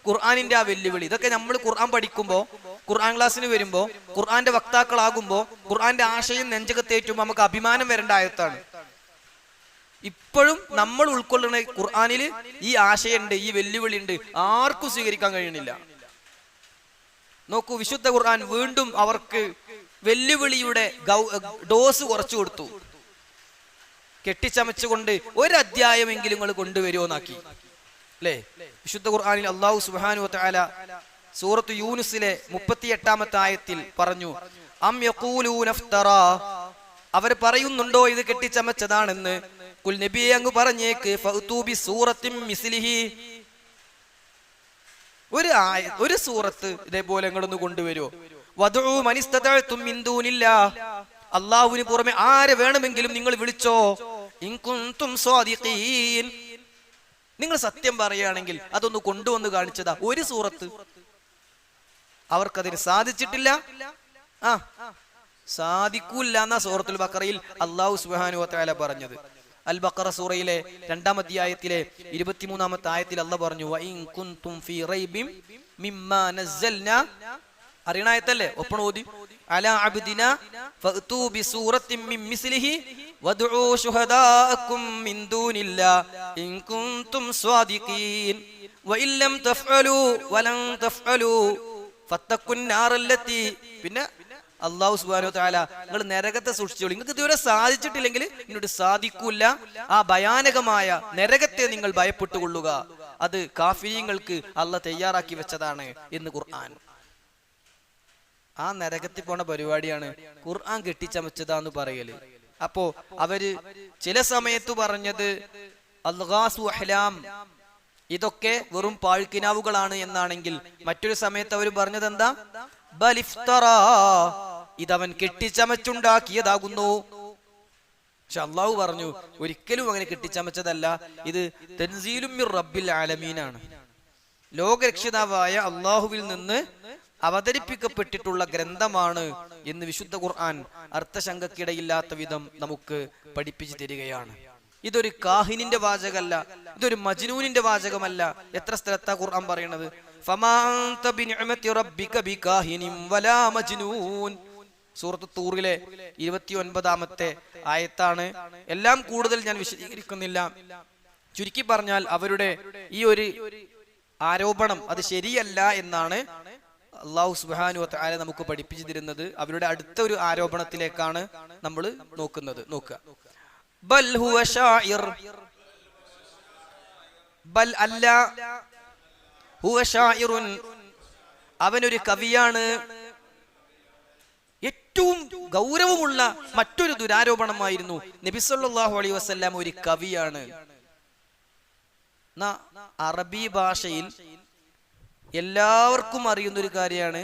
ഖുർആനിന്റെ ആ വെല്ലുവിളി. ഇതൊക്കെ നമ്മൾ ഖുർആൻ പഠിക്കുമ്പോൾ, ഖുർആൻ ക്ലാസ്സിന് വരുമ്പോൾ, ഖുർആന്റെ വക്താക്കളാകുമ്പോൾ, ഖുർആന്റെ ആശയം നെഞ്ചകത്തേറ്റുമ്പോൾ നമുക്ക് അഭിമാനം വരേണ്ട ആയത്താണ്. ഇപ്പോഴും നമ്മൾ ഉൾക്കൊള്ളുന്ന ഖുർആനിൽ ഈ ആശയമുണ്ട്, ഈ വെല്ലുവിളി ഉണ്ട്, ആർക്കും സ്വീകരിക്കാൻ കഴിയണില്ല. നോക്കൂ, വിശുദ്ധ ഖുർആൻ വീണ്ടും അവർക്ക് വെല്ലുവിളിയുടെ ഡോസ് കുറച്ചു കൊടുത്തു. കെട്ടിച്ചമച്ചുകൊണ്ട് ഒരു അധ്യായമെങ്കിലും നിങ്ങൾ കൊണ്ടുവരുമോന്നാക്കി അല്ലേ. വിശുദ്ധ ഖുർആനിൽ അല്ലാഹു സുബ്ഹാനഹു വ തആല സൂറത്ത് യൂനുസിലെ 38-ാമത്തെ ആയത്തിൽ പറഞ്ഞു, അം യഖൂലൂന ഇഫ്തറാ, അവർ പറയുന്നുണ്ടോ ഇത് കെട്ടിച്ചമച്ചതാണെന്ന്. ഖുൽ, നബിയെ അങ്ങ് പറഞ്ഞേക്ക്, ഫഅതൂ ബിസൂറത്തിൻ മിസ്ലിഹി, ഒരു സൂറത്ത് ഇതേപോലെ നിങ്ങളൊന്ന് കൊണ്ടുവരുമോ. വദഉ മനിസ്തതഅ്തും മിൻ ദൂനില്ലാഹ്, അല്ലാഹുവിന് പുറമെ ആരെ വേണമെങ്കിലും നിങ്ങൾ വിളിച്ചോ. ഇൻ കുൻതും സ്വാദിഖീൻ, നിങ്ങൾ സത്യം പറയുകയാണെങ്കിൽ അതൊന്ന് കൊണ്ടുവന്ന് കാണിച്ചതാ. ഒരു സൂറത്ത് അവർക്കതിന് സാധിച്ചിട്ടില്ല. സാധിക്കൂല്ല എന്നാ സൂറത്തുൽ ബഖറയിൽ അല്ലാഹു സുബ്ഹാനഹു വ തആല പറഞ്ഞത്. അൽ ബഖറ സൂറയിലെ 2-ാം അധ്യായത്തിലെ 23-ാമത്തെ ആയത്തിൽ അല്ലാഹു പറഞ്ഞു, വഇൻ കുൻതും ഫീ റൈബിൻ മിമ്മാ നസ്സൽനാ, അറിയണായത്തല്ലേ, ഒപ്പണ ഓതി, അലാ അബ്ദിനാ ഫഅതൂ ബിസൂറത്തിൻ മിൻ മിസ്ലിഹി വദ്ഉ ശുഹദാഅക്കും മിൻ ദൂനില്ലാഹ് ഇൻ കുൻതും സ്വാദിഖീൻ വഇൻ ലം തഫ്അലൂ വലൻ തഫ്അലൂ ഫത്തഖുൻ നാറല്ലത്തി. പിന്നെ അല്ലാഹു സുബ്ഹാനഹു വ തആല, നിങ്ങൾ നരകത്തെ സൂക്ഷിച്ചോളൂ, നിങ്ങൾക്ക് ഇതുവരെ സാധിച്ചിട്ടില്ലെങ്കിൽ ഇങ്ങോട്ട് സാധിക്കൂല. ആ ഭയാനകമായ നരകത്തെ നിങ്ങൾ ഭയപ്പെട്ടുകൊള്ളുക, അത് കാഫിരീങ്ങൾക്ക് അല്ലാഹ് തയ്യാറാക്കി വെച്ചതാണ് എന്ന് ഖുർആൻ. ആ നരകത്തിൽ പോണ പരിപാടിയാണ് ഖുർആൻ കെട്ടിച്ചമച്ചതാന്ന് പറയല്. അപ്പോ അവര് ചില സമയത്ത് പറഞ്ഞത് അൽഗാസു അഹ്ലാം, ഇതൊക്കെ വെറും പാഴ്ക്കിനാവുകളാണ് എന്നാണെങ്കിൽ, മറ്റൊരു സമയത്ത് അവർ പറഞ്ഞത് എന്താ? ബലിഫ്തറാ, ഇതവൻ കെട്ടിച്ചമച്ചുണ്ടാക്കിയതാകുന്നു. പക്ഷെ അള്ളാഹു പറഞ്ഞു ഒരിക്കലും അങ്ങനെ കെട്ടിച്ചമച്ചതല്ല, ഇത് തൻസീലും മിർ റബ്ബിൽ ആലമീനാണ്, ലോകരക്ഷിതാവായ അള്ളാഹുവിൽ നിന്ന് അവതരിപ്പിക്കപ്പെട്ടിട്ടുള്ള ഗ്രന്ഥമാണ് എന്ന് വിശുദ്ധ ഖുർആൻ അർത്ഥശങ്കക്കിടയില്ലാത്ത വിധം നമുക്ക് പഠിപ്പിച്ചു തരികയാണ്. ഇതൊരു കാഹിനിന്റെ വാചകമല്ല, ഇതൊരു മജ്നൂനിന്റെ വാചകമല്ല. എത്ര സ്ഥലത്താ ഖുർആൻ പറയണത്? ഫമാ അൻത ബിനിഅമതി റബ്ബിക ബികാഹിനിൻ വലാ മജ്നൂൻ. സൂറത്ത് തൂറിലെ 29-ാമത്തെ ആയത്താണ്. എല്ലാം കൂടുതൽ ഞാൻ വിശദീകരിക്കുന്നില്ല. ചുരുക്കി പറഞ്ഞാൽ അവരുടെ ഈ ഒരു ആരോപണം അത് ശരിയല്ല എന്നാണ് അല്ലാഹു സുബ്ഹാനഹു വ തആല നമുക്ക് പഠിപ്പിച്ചു തരുന്നത്. അവരുടെ അടുത്ത ഒരു ആരോപണത്തിലേക്കാണ് നമ്മൾ നോക്കുക. ബൽ ഹുവ ഷാഇർ, ബൽ അല്ല, ഹുവ ഷാഇറുൻ, അവനൊരു കവിയാണ്. ഏറ്റവും ഗൗരവമുള്ള മറ്റൊരു ദുരാരോപണമായിരുന്നു നബി സല്ലല്ലാഹു അലൈഹി വസല്ലം ഒരു കവിയാണ്. അറബി ഭാഷയിൽ എല്ലാവർക്കും അറിയുന്ന ഒരു കാര്യമാണ്,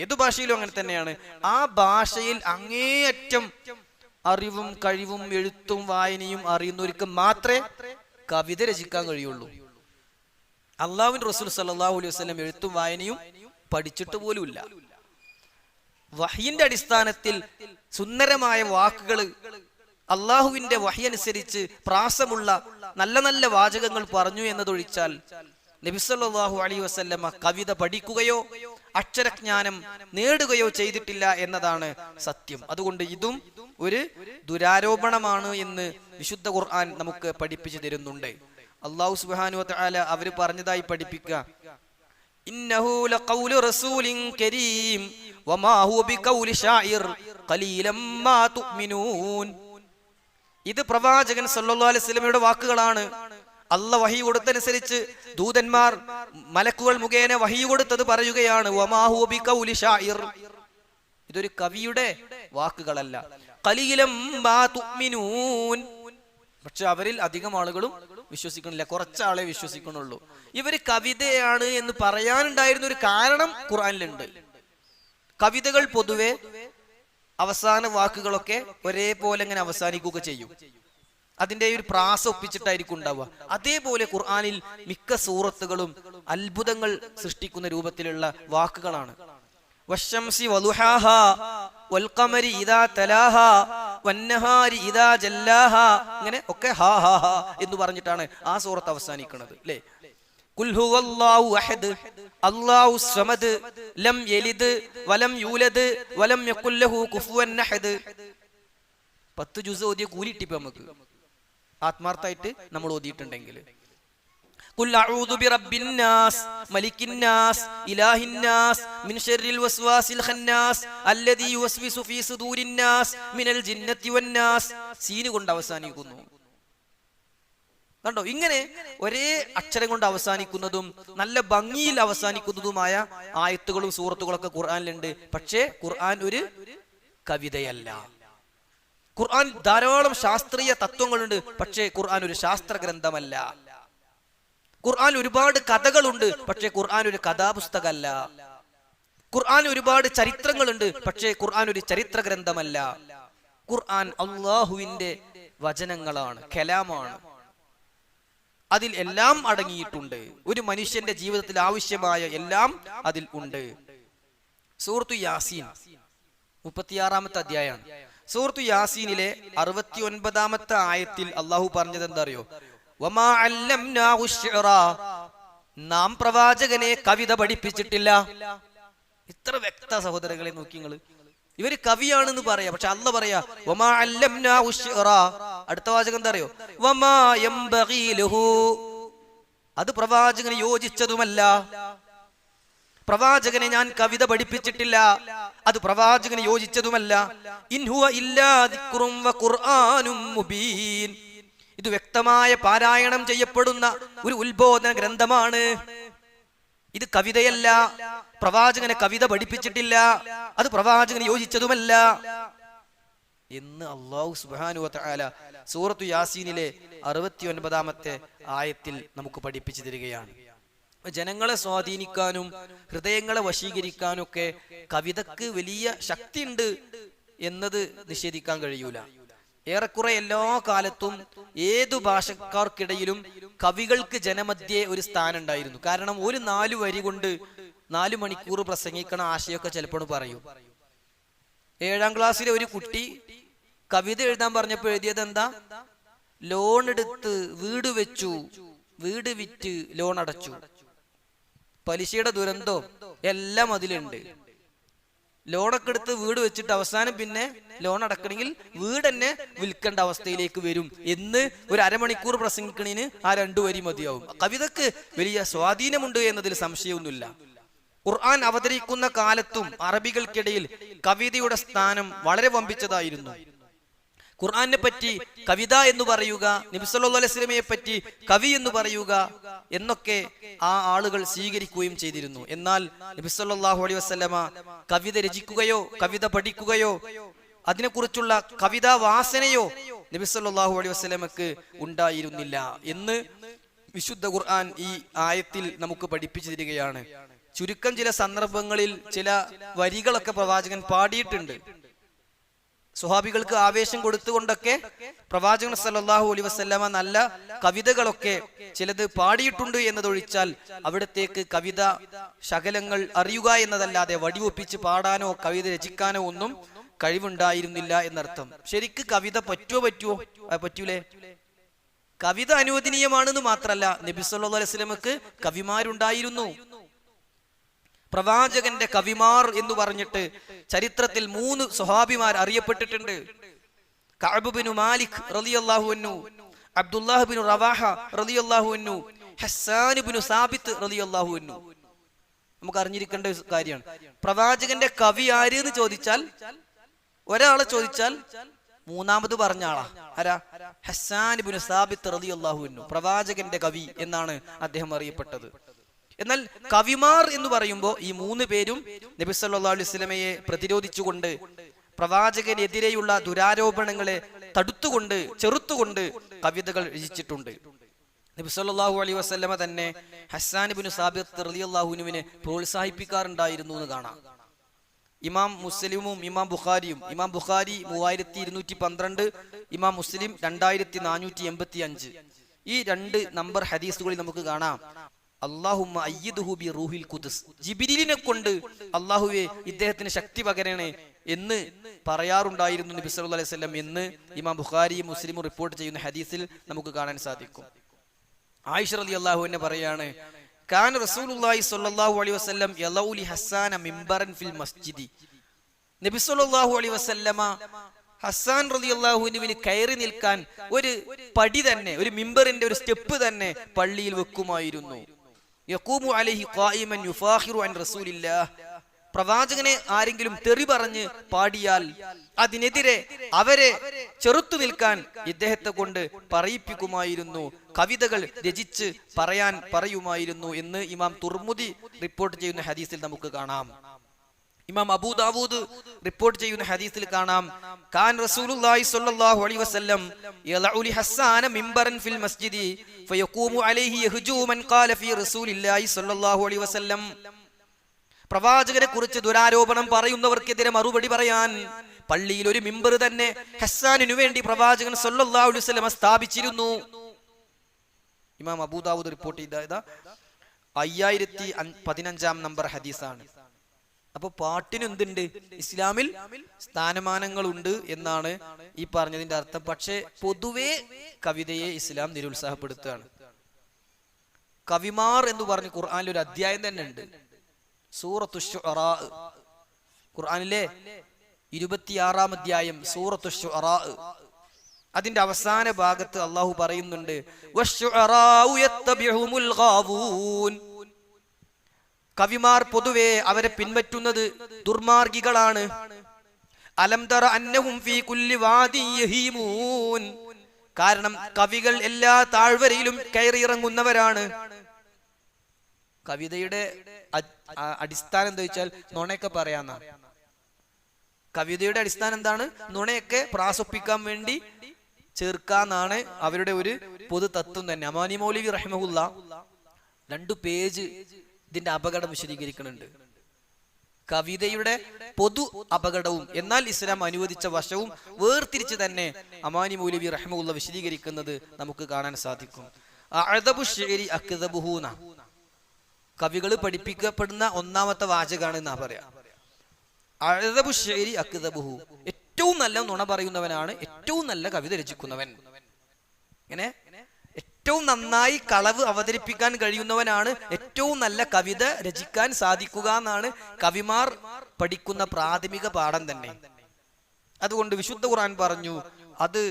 ഏതു ഭാഷയിലും അങ്ങനെ തന്നെയാണ്. ആ ഭാഷയിൽ അങ്ങേയറ്റം അറിവും കഴിവും എഴുത്തും വായനയും അറിയുന്നവർക്ക് മാത്രമേ കവിത രചിക്കാൻ കഴിയുള്ളൂ. അള്ളാഹുവിന്റെ റസൂൽ സല്ലല്ലാഹു അലൈഹി വസല്ലം എഴുത്തും വായനയും പഠിച്ചിട്ട് പോലുമില്ല. വഹയിന്റെ അടിസ്ഥാനത്തിൽ സുന്ദരമായ വാക്കുകൾ അള്ളാഹുവിന്റെ വഹി അനുസരിച്ച് പ്രാസമുള്ള നല്ല നല്ല വാചകങ്ങൾ പറഞ്ഞു എന്നതൊഴിച്ചാൽ നബി സല്ലല്ലാഹു അലൈഹി വസല്ലമ കവിത പഠിക്കുകയോ അക്ഷരജ്ഞാനം നേടുകയോ ചെയ്തിട്ടില്ല എന്നതാണ് സത്യം. അതുകൊണ്ട് ഇതും ഒരു ദുരാരോപണമാണ് എന്ന് വിശുദ്ധ ഖുർആൻ നമുക്ക് പഠിപ്പിച്ചു തരുന്നുണ്ട്. അല്ലാഹു സുബ്ഹാനഹു വ തആല അവര് പറഞ്ഞതായി പഠിപ്പിക്കുക, ഇന്നഹു ലഖൗലു റസൂലിൻ കരീം വമാ ഹുവ ബിഖൗലി ശാഇർ ഖലീലം മാ തുഅ്മിനൂൻ. ഇത് പ്രവാചകൻ സല്ലല്ലാഹു അലൈഹി വസല്ലമയുടെ വാക്കുകളാണ്. അല്ലാഹ് വഹി കൊടുത്തനുസരിച്ച് ദൂതന്മാർ മലക്കുകൾ മുഖേന വഹി കൊടുത്തത് പറയുകയാണ്. വമാ ഹുവ ബിഖൗലി ശാഇർ, ഇതൊരു കവിയുടെ വാക്കുകളല്ല. ഖലീലം മാ തുഅ്മിനൂൻ, പക്ഷെ അവരിൽ അധികം ആളുകളും വിശ്വസിക്കണില്ല, കുറച്ചാളെ വിശ്വസിക്കണുള്ളൂ. ഇവര് കവിതയാണ് എന്ന് പറയാനുണ്ടായിരുന്ന ഒരു കാരണം ഖുർആനിലുണ്ട്. കവിതകൾ പൊതുവെ അവസാന വാക്കുകളൊക്കെ ഒരേപോലെ ഇങ്ങനെ അവസാനിക്കുക ചെയ്യും. അതിന്റെ ഒരു പ്രാസ ഒപ്പിച്ചിട്ടായിരിക്കും ഉണ്ടാവുക. അതേപോലെ ഖുർആനിൽ മിക്ക സൂറത്തുകളും അത്ഭുതങ്ങൾ സൃഷ്ടിക്കുന്ന രൂപത്തിലുള്ള വാക്കുകളാണ്. വശംസി വളുഹാഹാ വൽഖമരി ഇദാ തലാഹാ വന്നഹാരി ഇദാ ജല്ലാഹാ, ഇങ്ങനെ ഒക്കെ ഹാ ഹാ ഹാ എന്ന് പറഞ്ഞിട്ടാണ് ആ സൂറത്ത് അവസാനിക്കുന്നത്, അല്ലേ? ഖുൽ ഹുവല്ലാഹു അഹദ് അല്ലാഹു സമദ് ലം യലിദ് വലം യൂലദ് വലം യകുൽ ലഹു കുഫുവൻ അഹദ്. 10 ജുസ് ഓതിയ കൂലിട്ടിപ്പോ നമുക്ക് ആത്മാർത്ഥമായിട്ട് നമ്മൾ ഓതിയിട്ടുണ്ടെങ്കിൽ. ഖുൽ അഊദു ബിറബ്ബിൻ നാസ് മലിക്കിൻ നാസ് ഇലാഹിൻ നാസ് മിൻ ശർരിൽ വസ്വാസിൽ ഖന്നാസ് അല്ലദീ യുവസ്വിസു ഫീ സുദൂരിൻ നാസ് മിനൽ ജിന്നത്തി വൻ നാസ്. സീന് കൊണ്ട് അവസാനിക്കുന്നു. കണ്ടോ, ഇങ്ങനെ ഒരേ അക്ഷരം കൊണ്ട് അവസാനിക്കുന്നതും നല്ല ഭംഗിയിൽ അവസാനിക്കുന്നതുമായ ആയത്തുകളും സൂറത്തുകളൊക്കെ ഖുർആനിലുണ്ട്. പക്ഷേ ഖുർആൻ ഒരു കവിതയല്ല. ഖുർആൻ ധാരാളം ശാസ്ത്രീയ തത്വങ്ങളുണ്ട്, പക്ഷേ ഖുർആൻ ഒരു ശാസ്ത്ര ഗ്രന്ഥമല്ല. ഖുർആൻ ഒരുപാട് കഥകളുണ്ട്, പക്ഷേ ഖുർആൻ ഒരു കഥാപുസ്തകമല്ല. ഖുർആൻ ഒരുപാട് ചരിത്രങ്ങളുണ്ട്, പക്ഷേ ഖുർആൻ ഒരു ചരിത്ര ഗ്രന്ഥമല്ല. ഖുർആൻ അല്ലാഹുവിന്റെ വചനങ്ങളാണ്, കലാമാണ്. അതിൽ എല്ലാം അടങ്ങിയിട്ടുണ്ട്. ഒരു മനുഷ്യന്റെ ജീവിതത്തിൽ ആവശ്യമായ എല്ലാം അതിൽ ഉണ്ട്. സൂറത്തു യാസീൻ 36-ാമത്തെ അധ്യായമാണ്. സൂറത്തു യാസീനിലെ 69-ാമത്തെ ആയത്തിൽ അള്ളാഹു പറഞ്ഞത് എന്താ അറിയോ? വമാ അല്ലംനാഹു ശിഅറ, നാം പ്രവാചകനെ കവിത പഠിപ്പിച്ചിട്ടില്ല. ഇത്ര വ്യക്ത സഹോദരങ്ങളെ നോക്കി നിങ്ങൾ. ഇവര് കവിയാണെന്ന് പറയാ, പക്ഷെ അല്ലാഹ് പറയാ വമാ അല്ലംനാഹു ശിഅറ. അടുത്ത വാചകം എന്താ അറിയോ? വമാ യംബഗീ ലഹു, അത് പ്രവാചകന് യോജിച്ചതുമല്ല. പ്രവാചകനെ ഞാൻ കവിത പഠിപ്പിച്ചിട്ടില്ല, അത് പ്രവാചകന് യോജിച്ചതുമല്ല. ഇൻ ഹുവ ഇല്ലാ ദിക്റും വ ഖുർആനും മുബീൻ, ഇത് വ്യക്തമായ പാരായണം ചെയ്യപ്പെടുന്ന ഒരു ഉത്ബോധന ഗ്രന്ഥമാണ്. ഇത് കവിതയല്ല. പ്രവാചകനെ കവിത പഠിപ്പിച്ചിട്ടില്ല, അത് പ്രവാചകന് യോജിച്ചതുമല്ല എന്ന് അല്ലാഹു സുബ്ഹാനഹു വ തആല സൂറത്തു യാസീനിലെ 69-ാമത്തെ ആയത്തിൽ നമുക്ക് പഠിപ്പിച്ചു തരികയാണ്. ജനങ്ങളെ സ്വാധീനിക്കാനും ഹൃദയങ്ങളെ വശീകരിക്കാനും ഒക്കെ കവിതക്ക് വലിയ ശക്തി ഉണ്ട് എന്നത് നിഷേധിക്കാൻ കഴിയൂല. ഏറെക്കുറെ എല്ലാ കാലത്തും ഏതു ഭാഷക്കാർക്കിടയിലും കവികൾക്ക് ജനമധ്യേ ഒരു സ്ഥാനം ഉണ്ടായിരുന്നു. കാരണം ഒരു 4 വരി കൊണ്ട് 4 മണിക്കൂർ പ്രസംഗിക്കണ ആശയമൊക്കെ ചിലപ്പോൾ പറയും. 7-ാം ക്ലാസ്സിലെ ഒരു കുട്ടി കവിത എഴുതാൻ പറഞ്ഞപ്പോൾ എഴുതിയത് എന്താ? ലോൺ എടുത്ത് വീട് വെച്ചു, വീട് വിറ്റ് ലോൺ അടച്ചു, പലിശയുടെ ദുരന്തം എല്ലാം അതിലുണ്ട്. ലോണൊക്കെ എടുത്ത് വീട് വെച്ചിട്ട് അവസാനം പിന്നെ ലോൺ അടക്കണമെങ്കിൽ വീട് തന്നെ വിൽക്കേണ്ട അവസ്ഥയിലേക്ക് വരും എന്ന് ഒരു അരമണിക്കൂർ പ്രസംഗിക്കണേന് ആ 2 വരി മതിയാവും. കവിതക്ക് വലിയ സ്വാധീനമുണ്ട് എന്നതിൽ സംശയമൊന്നുമില്ല. ഖുർആൻ അവതരിക്കുന്ന കാലത്തും അറബികൾക്കിടയിൽ കവിതയുടെ സ്ഥാനം വളരെ വമ്പിച്ചതായിരുന്നു. ഖുർആനെ പറ്റി കവിത എന്ന് പറയുക, നബി സല്ലല്ലാഹു അലൈഹി വസല്ലമയെ പറ്റി കവി എന്ന് പറയുക എന്നൊക്കെ ആ ആളുകൾ സ്വീകരിക്കുകയും ചെയ്തിരുന്നു. എന്നാൽ നബി സല്ലല്ലാഹു അലൈഹി വസല്ലമ കവിത രചിക്കുകയോ കവിത പഠിക്കുകയോ അതിനെക്കുറിച്ചുള്ള കവിതാ വാസനയോ നബി സല്ലല്ലാഹു അലൈഹി വസല്ലമക്ക് ഉണ്ടായിരുന്നില്ല എന്ന് വിശുദ്ധ ഖുർആൻ ഈ ആയത്തിൽ നമുക്ക് പഠിപ്പിച്ചു തരികയാണ്. ചുരുക്കം ചില സന്ദർഭങ്ങളിൽ ചില വരികളൊക്കെ പ്രവാചകൻ പാടിയിട്ടുണ്ട്. സ്വഹാബികൾക്ക് ആവേശം കൊടുത്തുകൊണ്ടൊക്കെ പ്രവാചകൻ സല്ലല്ലാഹു അലൈഹി വസല്ലമ നല്ല കവിതകളൊക്കെ ചിലത് പാടിയിട്ടുണ്ട് എന്നതൊഴിച്ചാൽ അവിടത്തേക്ക് കവിത ശകലങ്ങൾ അറിയുക എന്നതല്ലാതെ വടിവൊപ്പിച്ച് പാടാനോ കവിത രചിക്കാനോ ഒന്നും കഴിവുണ്ടായിരുന്നില്ല എന്നർത്ഥം. ശരിക്ക് കവിത പറ്റുമോ? പറ്റൂലേ? കവിത അനുവദനീയമാണെന്ന് മാത്രല്ല, നബി സല്ലല്ലാഹു അലൈഹി വസല്ലമക്ക് കവിമാരുണ്ടായിരുന്നു. പ്രവാചകന്റെ കവിമാർ എന്ന് പറഞ്ഞിട്ട് ചരിത്രത്തിൽ 3 സ്വഹാബിമാർ അറിയപ്പെട്ടിട്ടുണ്ട്. കഅബ് ബിൻ മാലിക് റളിയല്ലാഹു അൻഹു, അബ്ദുല്ലാഹ് ബിൻ റവാഹ റളിയല്ലാഹു അൻഹു, ഹസ്സാൻ ബിൻ സാബിത്ത് റളിയല്ലാഹു അൻഹു. നമുക്ക് അറിഞ്ഞിരിക്കേണ്ട ഒരു കാര്യമാണ്. പ്രവാചകന്റെ കവി ആര് എന്ന് ചോദിച്ചാൽ, ഒരാളെ ചോദിച്ചാൽ മൂന്നാമത് പറഞ്ഞ ആളാ ആരാ? ഹസ്സാൻ ബിൻ സാബിത്ത് റളിയല്ലാഹു അൻഹു. പ്രവാചകന്റെ കവി എന്നാണ് അദ്ദേഹം അറിയപ്പെട്ടത്. എന്നാൽ കവിമാർ എന്ന് പറയുമ്പോൾ ഈ 3 പേരും നബി സല്ലല്ലാഹു അലൈഹി വസല്ലമയെ പ്രതിരോധിച്ചുകൊണ്ട് പ്രവാചകനെതിരെയുള്ള ദുരാരോപണങ്ങളെ തടുത്തുകൊണ്ട് ചെറുത്തുകൊണ്ട് കവിതകൾ രചിച്ചിട്ടുണ്ട്. നബി സല്ലല്ലാഹു അലൈഹി വസല്ലമ തന്നെ ഹസ്സാൻ ഇബ്നു സാബിത്ത് റളിയല്ലാഹു അൻഹുവിനെ പ്രോത്സാഹിപ്പിക്കാറുണ്ടായിരുന്നു എന്ന് കാണാം. ഇമാം മുസ്ലിമും ഇമാം ബുഖാരിയും, ഇമാം ബുഖാരി 3212, ഇമാം മുസ്ലിം 2485, ഈ 2 നമ്പർ ഹദീസുകളിൽ നമുക്ക് കാണാം അല്ലാഹുമ്മ അയ്യിദ്ഹു ബി റൂഹിൽ ഖുദ്സ്, ജിബ്രീലിനെ കൊണ്ട് അല്ലാഹുവേ ഇദ്ദേഹത്തിന് ശക്തി പകരണേ എന്ന് പറയാറുണ്ടായിരുന്നു നബി സല്ലല്ലാഹു അലൈഹി വസല്ലം എന്ന് ഇമാം ബുഖാരിയും മുസ്ലിമും റിപ്പോർട്ട് ചെയ്യുന്ന ഹദീസിൽ നമുക്ക് കാണാൻ സാധിക്കും. ആയിഷ റളിയല്ലാഹു അൻഹ പറയാണ്, കാന റസൂലുള്ളാഹി സ്വല്ലല്ലാഹു അലൈഹി വസല്ലം യലഉ ലി ഹസ്സാന മിംബറൻ ഫിൽ മസ്ജിദി. നബി സല്ലല്ലാഹു അലൈഹി വസല്ലമ ഹസ്സാൻ റളിയല്ലാഹു അൻഹുവിന് കയറി നിൽക്കാൻ ഒരു പടി തന്നെ, ഒരു മിമ്പറിന്റെ ഒരു സ്റ്റെപ്പ് തന്നെ പള്ളിയിൽ വെക്കുമായിരുന്നു. യഖൂമു അലൈഹി ഖായിമൻ യുഫാഖിറു അൻ റസൂലില്ലാഹ്. പ്രവാചകനെ ആരെങ്കിലും തെറി പറഞ്ഞ് പാടിയാൽ അതിനെതിരെ അവരെ ചെറുത്തു നിൽക്കാൻ ഇദ്ദേഹത്തെ കൊണ്ട് പറയിപ്പിക്കുമായിരുന്നു, കവിതകൾ രചിച്ച് പറയുമായിരുന്നു എന്ന് ഇമാം തുർമുദി റിപ്പോർട്ട് ചെയ്യുന്ന ഹദീസിൽ നമുക്ക് കാണാം. ഇമാം അബൂ ദാവൂദ് റിപ്പോർട്ട് ചെയ്യുന്ന ഹദീസിൽ കാണാം, കാൻ റസൂലുള്ളാഹി സ്വല്ലല്ലാഹു അലൈഹി വസല്ലം യലഉ ലി ഹസ്സാന മിംബറൻ ഫിൽ മസ്ജിദി ഫയഖൂമു അലൈഹി യഹ്ജു മൻ ഖാല ഫീ റസൂലില്ലാഹി സ്വല്ലല്ലാഹു അലൈഹി വസല്ലം. പ്രവാചകനെ കുറിച്ച് ദുരാരോപണം പറയുന്നവർക്കെതിരെ മറുപടി പറയാൻ പള്ളിയിൽ ഒരു മിമ്പർ തന്നെ ഹസ്സാനിനു വേണ്ടി പ്രവാചകൻ സ്വല്ലല്ലാഹു അലൈഹി വസല്ലം സ്ഥാപിച്ചിരുന്നു. ഇമാം അബൂ ദാവൂദ് റിപ്പോർട്ട് ചെയ്ത 5015 നമ്പർ ഹദീസാണ്. അപ്പൊ പാട്ടിന് എന്തുണ്ട്? ഇസ്ലാമിൽ സ്ഥാനമാനങ്ങളുണ്ട് എന്നാണ് ഈ പറഞ്ഞതിന്റെ അർത്ഥം. പക്ഷെ പൊതുവെ കവിതയെ ഇസ്ലാം നിരുത്സാഹപ്പെടുത്തുകയാണ്. കവിമാർ എന്ന് പറഞ്ഞ് ഖുർആനിൽ ഒരു അധ്യായം തന്നെ ഉണ്ട്, സൂറത്തു ശുഅറാ. ഖുർആനിലെ 26-ാം അധ്യായം സൂറത്തു ശുഅറാ. അതിന്റെ അവസാന ഭാഗത്ത് അള്ളാഹു പറയുന്നുണ്ട്, വശുഅറാഉ യത്തബിഉഹുൽ ഗാവൂൻ. കവിമാർ പൊതുവെ അവരെ പിൻപറ്റുന്നത് ദുർമാർഗികളാണ്. അലം തറ അന്നഹും ഫീ കുല്ലി വാദി യഹീമൂൻ. കാരണം കവികൾ എല്ലാ താഴ്വരയിലും കയറിയിറങ്ങുന്നവരാണ്. കവിതയുടെ അടിസ്ഥാനം എന്താ വെച്ചാൽ നുണയൊക്കെ പറയാന്ന. കവിതയുടെ അടിസ്ഥാനം എന്താണ്? നുണയൊക്കെ പ്രാസൊപ്പിക്കാൻ വേണ്ടി ചേർക്കാന്നാണ് അവരുടെ ഒരു പൊതു തത്വം തന്നെ. അമാനി മൗലവി റഹിമഹുല്ല 2 പേജ് ഇതിന്റെ അപകടം വിശദീകരിക്കുന്നുണ്ട്. കവിതയുടെ പൊതു അപകടവും എന്നാൽ ഇസ്ലാം അനുവദിച്ച വശവും വേർതിരിച്ച് തന്നെ അമാനി മൗലവി റഹിമഹുല്ല വിശദീകരിക്കുന്നത് നമുക്ക് കാണാൻ സാധിക്കും. അഅദബു ശിഅരി അക്ദബുഹൂന. കവികൾ പഠിപ്പിക്കപ്പെടുന്ന 1ാമത്തെ വാചകാണ് എന്നാ പറയാ. അഅദബു ശിഅരി അക്ദബുഹു. ഏറ്റവും നല്ല നുണ പറയുന്നവനാണ് ഏറ്റവും നല്ല കവിത രചിക്കുന്നവൻ. ഇങ്ങനെ ഏറ്റവും നന്നായി കളവ് അവതരിപ്പിക്കാൻ കഴിയുന്നവനാണ് ഏറ്റവും നല്ല കവിത രചിക്കാൻ സാധിക്കുക എന്നാണ് കവിമാർ പഠിക്കുന്ന പ്രാഥമിക പാഠം തന്നെ. അതുകൊണ്ട് വിശുദ്ധ ഖുർആൻ പറഞ്ഞു, അത്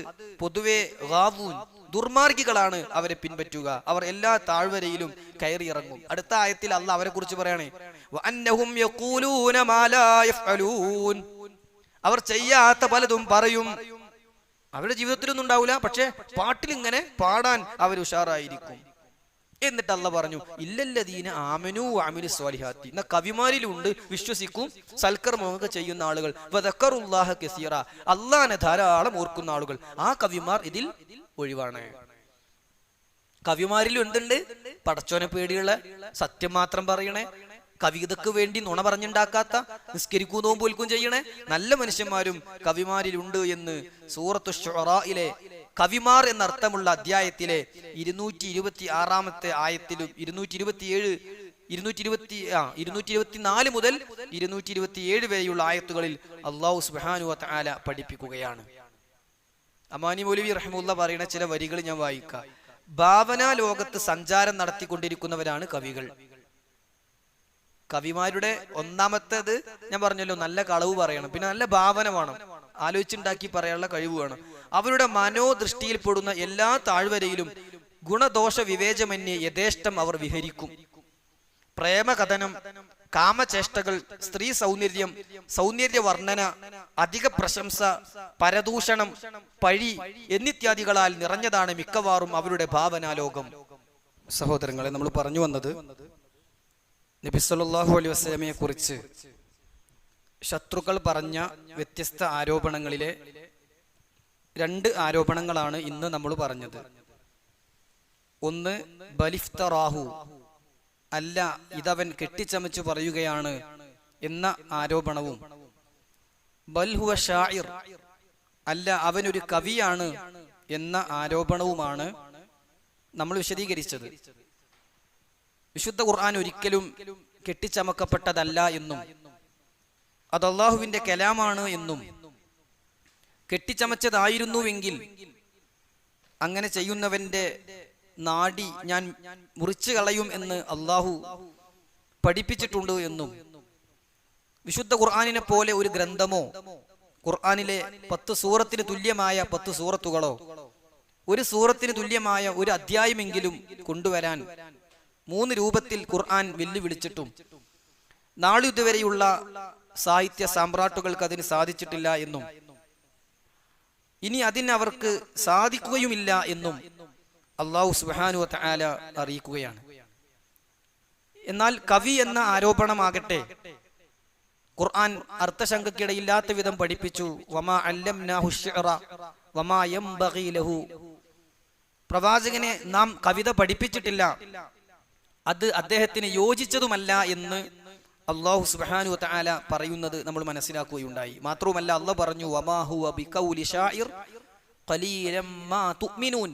പൊതുവെ ഗാവൂൻ, ദുർമാർഗികളാണ് അവരെ പിൻപറ്റുക, അവർ എല്ലാ താഴ്വരയിലും കയറി ഇറങ്ങും. അടുത്ത ആയത്തിൽ അള്ളാഹ് അവരെ കുറിച്ച് പറയാണ്, വഅന്നഹും യഖൂലൂന മാ ലാ യഫ്അലൂൻ, അവർ ചെയ്യാത്ത പലതും പറയും. അവരുടെ ജീവിതത്തിലൊന്നും ഉണ്ടാവില്ല, പക്ഷെ പാട്ടിൽ ഇങ്ങനെ പാടാൻ അവർ ഉഷാറായിരിക്കും. എന്നിട്ട് അള്ളാഹ് പറഞ്ഞു, ഇല്ലല്ലദീന ആമനൂ വഅമിലു സ്വാലിഹാത്തി, എന്ന കവിമാരിലുണ്ട് വിശ്വസിക്കും സൽക്കർമ്മമൊക്കെ ചെയ്യുന്ന ആളുകൾ, വദക്കറുല്ലാഹ കസീറ, അള്ളാഹനെ ധാരാളം ഓർക്കുന്ന ആളുകൾ. ആ കവിമാർ ഇതിൽ ഒഴിവാണ്. കവിമാരിൽ എന്തുണ്ട്? പടച്ചോനെ പേടിയുള്ള, സത്യം മാത്രം പറയണേ, കവിതക്ക് വേണ്ടി നുണ പറഞ്ഞുണ്ടാക്കാത്ത, നിസ്കരിക്കും നോമ്പുൽക്കും ചെയ്യണേ നല്ല മനുഷ്യന്മാരും കവിമാരിലുണ്ട് എന്ന് സൂറത്തു ശുഅറായിലെ കവിമാർ എന്നർത്ഥമുള്ള അധ്യായത്തിലെ 226 ആയത്തിലും 224 മുതൽ 227 വരെയുള്ള ആയത്തുകളിൽ അല്ലാഹു സുബ്ഹാനഹു വ തആല പഠിപ്പിക്കുകയാണ്. അമാനി മൗലവി റഹ്മത്തുള്ളാഹി പറയുന്ന ചില വരികൾ ഞാൻ വായിക്കാം. ഭാവനാ ലോകത്ത് സഞ്ചാരം നടത്തിക്കൊണ്ടിരിക്കുന്നവരാണ് കവികൾ. കവിമാരുടെ ഒന്നാമത്തേത് ഞാൻ പറഞ്ഞല്ലോ, നല്ല കളവ് പറയണം, പിന്നെ നല്ല ഭാവന വേണം, ആലോചിച്ചുണ്ടാക്കി പറയാനുള്ള കഴിവ് വേണം. അവരുടെ മനോദൃഷ്ടിയിൽ പെടുന്ന എല്ലാ താഴ്വരയിലും ഗുണദോഷ വിവേചമന്യേ യഥേഷ്ടം അവർ വിഹരിക്കും. പ്രേമകഥനം, കാമചേഷ്ടകൾ, സ്ത്രീ സൗന്ദര്യം, സൗന്ദര്യ വർണ്ണന, അധിക പ്രശംസ, പരദൂഷണം, പഴി എന്നിത്യാദികളാൽ നിറഞ്ഞതാണ് മിക്കവാറും അവരുടെ ഭാവനാലോകം. സഹോദരങ്ങളെ, നമ്മൾ പറഞ്ഞു വന്നത് നബി സല്ലല്ലാഹു അലൈഹി വസല്ലമയെ കുറിച്ച് ശത്രുക്കൾ പറഞ്ഞ വ്യത്യസ്ത ആരോപണങ്ങളിലെ 2 ആരോപണങ്ങളാണ് ഇന്ന് നമ്മൾ പറഞ്ഞത്. ഒന്ന്, ബലിഫ്തറാഹു, അല്ല ഇതവൻ കെട്ടിച്ചമച്ചു പറയുകയാണ് എന്ന ആരോപണവും, ബൽഹുവ ഷാഇർ, അല്ല അവനൊരു കവിയാണ് എന്ന ആരോപണവുമാണ് നമ്മൾ വിശദീകരിച്ചത്. വിശുദ്ധ ഖുർആൻ ഒരിക്കലും കെട്ടിച്ചമക്കപ്പെട്ടതല്ല എന്നും അത് അല്ലാഹുവിന്റെ കലാമാണ് എന്നും, കെട്ടിച്ചമച്ചതായിരുന്നുവെങ്കിൽ അങ്ങനെ ചെയ്യുന്നവന്റെ നാടി ഞാൻ മുറിച്ചു കളയും എന്ന് അല്ലാഹു പഠിപ്പിച്ചിട്ടുണ്ട് എന്നും, വിശുദ്ധ ഖുർആനിനെ പോലെ ഒരു ഗ്രന്ഥമോ ഖുർആനിലെ 10 സൂറത്തിന് തുല്യമായ 10 സൂറത്തുകളോ ഒരു സൂറത്തിന് തുല്യമായ ഒരു അധ്യായമെങ്കിലും കൊണ്ടുവരാൻ 3 രൂപത്തിൽ ഖുർആൻ വെല്ലുവിളിച്ചിട്ടും നാളിതുവരെയുള്ള സാഹിത്യ സാമ്രാട്ടുകൾക്ക് അതിന് സാധിച്ചിട്ടില്ല എന്നും ഇനി അതിന് അവർക്ക് സാധിക്കുകയുമില്ല എന്നും അല്ലാഹു സുബ്ഹാനഹു വ തആല അറിയിക്കുകയാണ്. എന്നാൽ കവി എന്ന ആരോപണമാകട്ടെ ഖുർആൻ അർത്ഥശങ്കയ്ക്കിടയില്ലാത്ത വിധം പഠിപ്പിച്ചു. വമാ അല്ലംനാഹു ശിഅറ വമാ യംബഗി ലഹു, പ്രവാചകനെ നാം കവിത പഠിപ്പിച്ചിട്ടില്ല, അത് അദ്ദേഹത്തിന് യോജിച്ചതുമല്ല എന്ന് അല്ലാഹു സുബ്ഹാനഹു വ തആല പറയുന്നത് നമ്മൾ മനസ്സിലാക്കുകയുണ്ടായി. മാത്രവുമല്ല അല്ലാഹു പറഞ്ഞു, വമാ ഹുവ ബിഖൗലി ശാഇർ ഖലീലം മാ തുഅ്മിനൂൻ,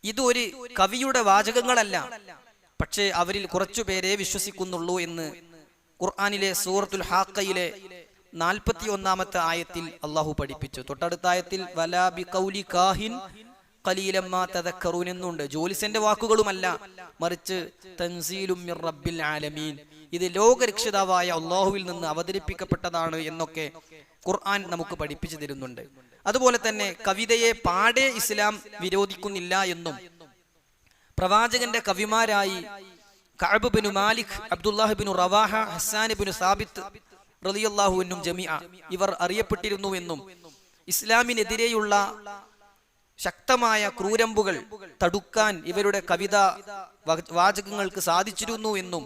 ഇതൊരു കവിയുടെ വാചകങ്ങളല്ല, പക്ഷേ അവരിൽ കുറച്ചുപേരെ വിശ്വസിക്കുന്നുള്ളൂ എന്ന് ഖുർആനിലെ സൂറത്തുൽ ഹാഖയിലെ 41 ആയത്തിൽ അല്ലാഹു പഠിപ്പിച്ചു. തൊട്ടടുത്ത ആയത്തിൽ വലാ ബിഖൗലി കാഹിൻ ഖലീലം മാ തദക്കറൂൻ എന്നുണ്ട്. ജോലിസന്റെ വാക്കുകളുമല്ല, മറിച്ച് തൻസീലും മിർ റബ്ബിൽ ആലമീൻ, ഇത് ലോകരക്ഷിതാവായ അല്ലാഹുവിൽ നിന്ന് അവതരിപ്പിക്കപ്പെട്ടതാണ് എന്നൊക്കെ ഖുർആൻ നമുക്ക് പഠിപ്പിച്ചു തരുന്നുണ്ട്. അതുപോലെ തന്നെ കവിതയെ പാടെ ഇസ്ലാം വിരോധിക്കുന്നില്ല എന്നും പ്രവാചകന്റെ കവിമാരായി Kab bin Malik, Abdullah bin Rawaha, Hassan bin Thabit റളിയല്ലാഹു അൻഹും ജമീഅ ഇവർ അറിയപ്പെട്ടിരുന്നുവെന്നും ഇസ്ലാമിനെതിരെയുള്ള ശക്തമായ ക്രൂരമ്പുകൾ തടുക്കാൻ ഇവരുടെ കവിത വാചകങ്ങൾക്ക് സാധിച്ചിരുന്നു എന്നും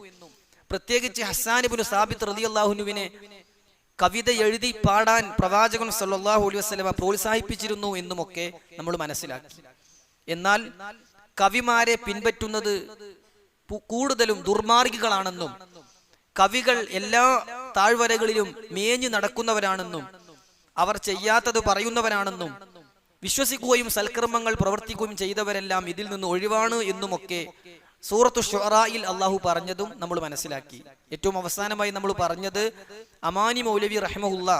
പ്രത്യേകിച്ച് ഹസ്സാൻ ബിൻ സാബിത്ത് റളിയല്ലാഹു അൻഹുവിനെ കവിത എഴുതി പാടാൻ പ്രവാചകൻ സല്ലല്ലാഹു അലൈഹി വസല്ലം പ്രോത്സാഹിപ്പിച്ചിരുന്നു എന്നുമൊക്കെ നമ്മൾ മനസ്സിലാക്കി. എന്നാൽ കവിമാരെ പിൻപറ്റുന്നത് കൂടുതലും ദുർമാർഗികളാണെന്നും കവികൾ എല്ലാ താഴ്വരകളിലും മേഞ്ഞു നടക്കുന്നവരാണെന്നും അവർ ചെയ്യാത്തത് പറയുന്നവരാണെന്നും വിശ്വസിക്കുകയും സൽക്കർമ്മങ്ങൾ പ്രവർത്തിക്കുകയും ചെയ്തവരെല്ലാം ഇതിൽ നിന്ന് ഒഴിവാണ് എന്നുമൊക്കെ സൂറത്തു ശുഅറായിൽ അല്ലാഹു പറഞ്ഞതും നമ്മൾ മനസ്സിലാക്കി. ഏറ്റവും അവസാനമായി നമ്മൾ പറഞ്ഞത് അമാനി മൗലവി റഹിമഹുല്ലാ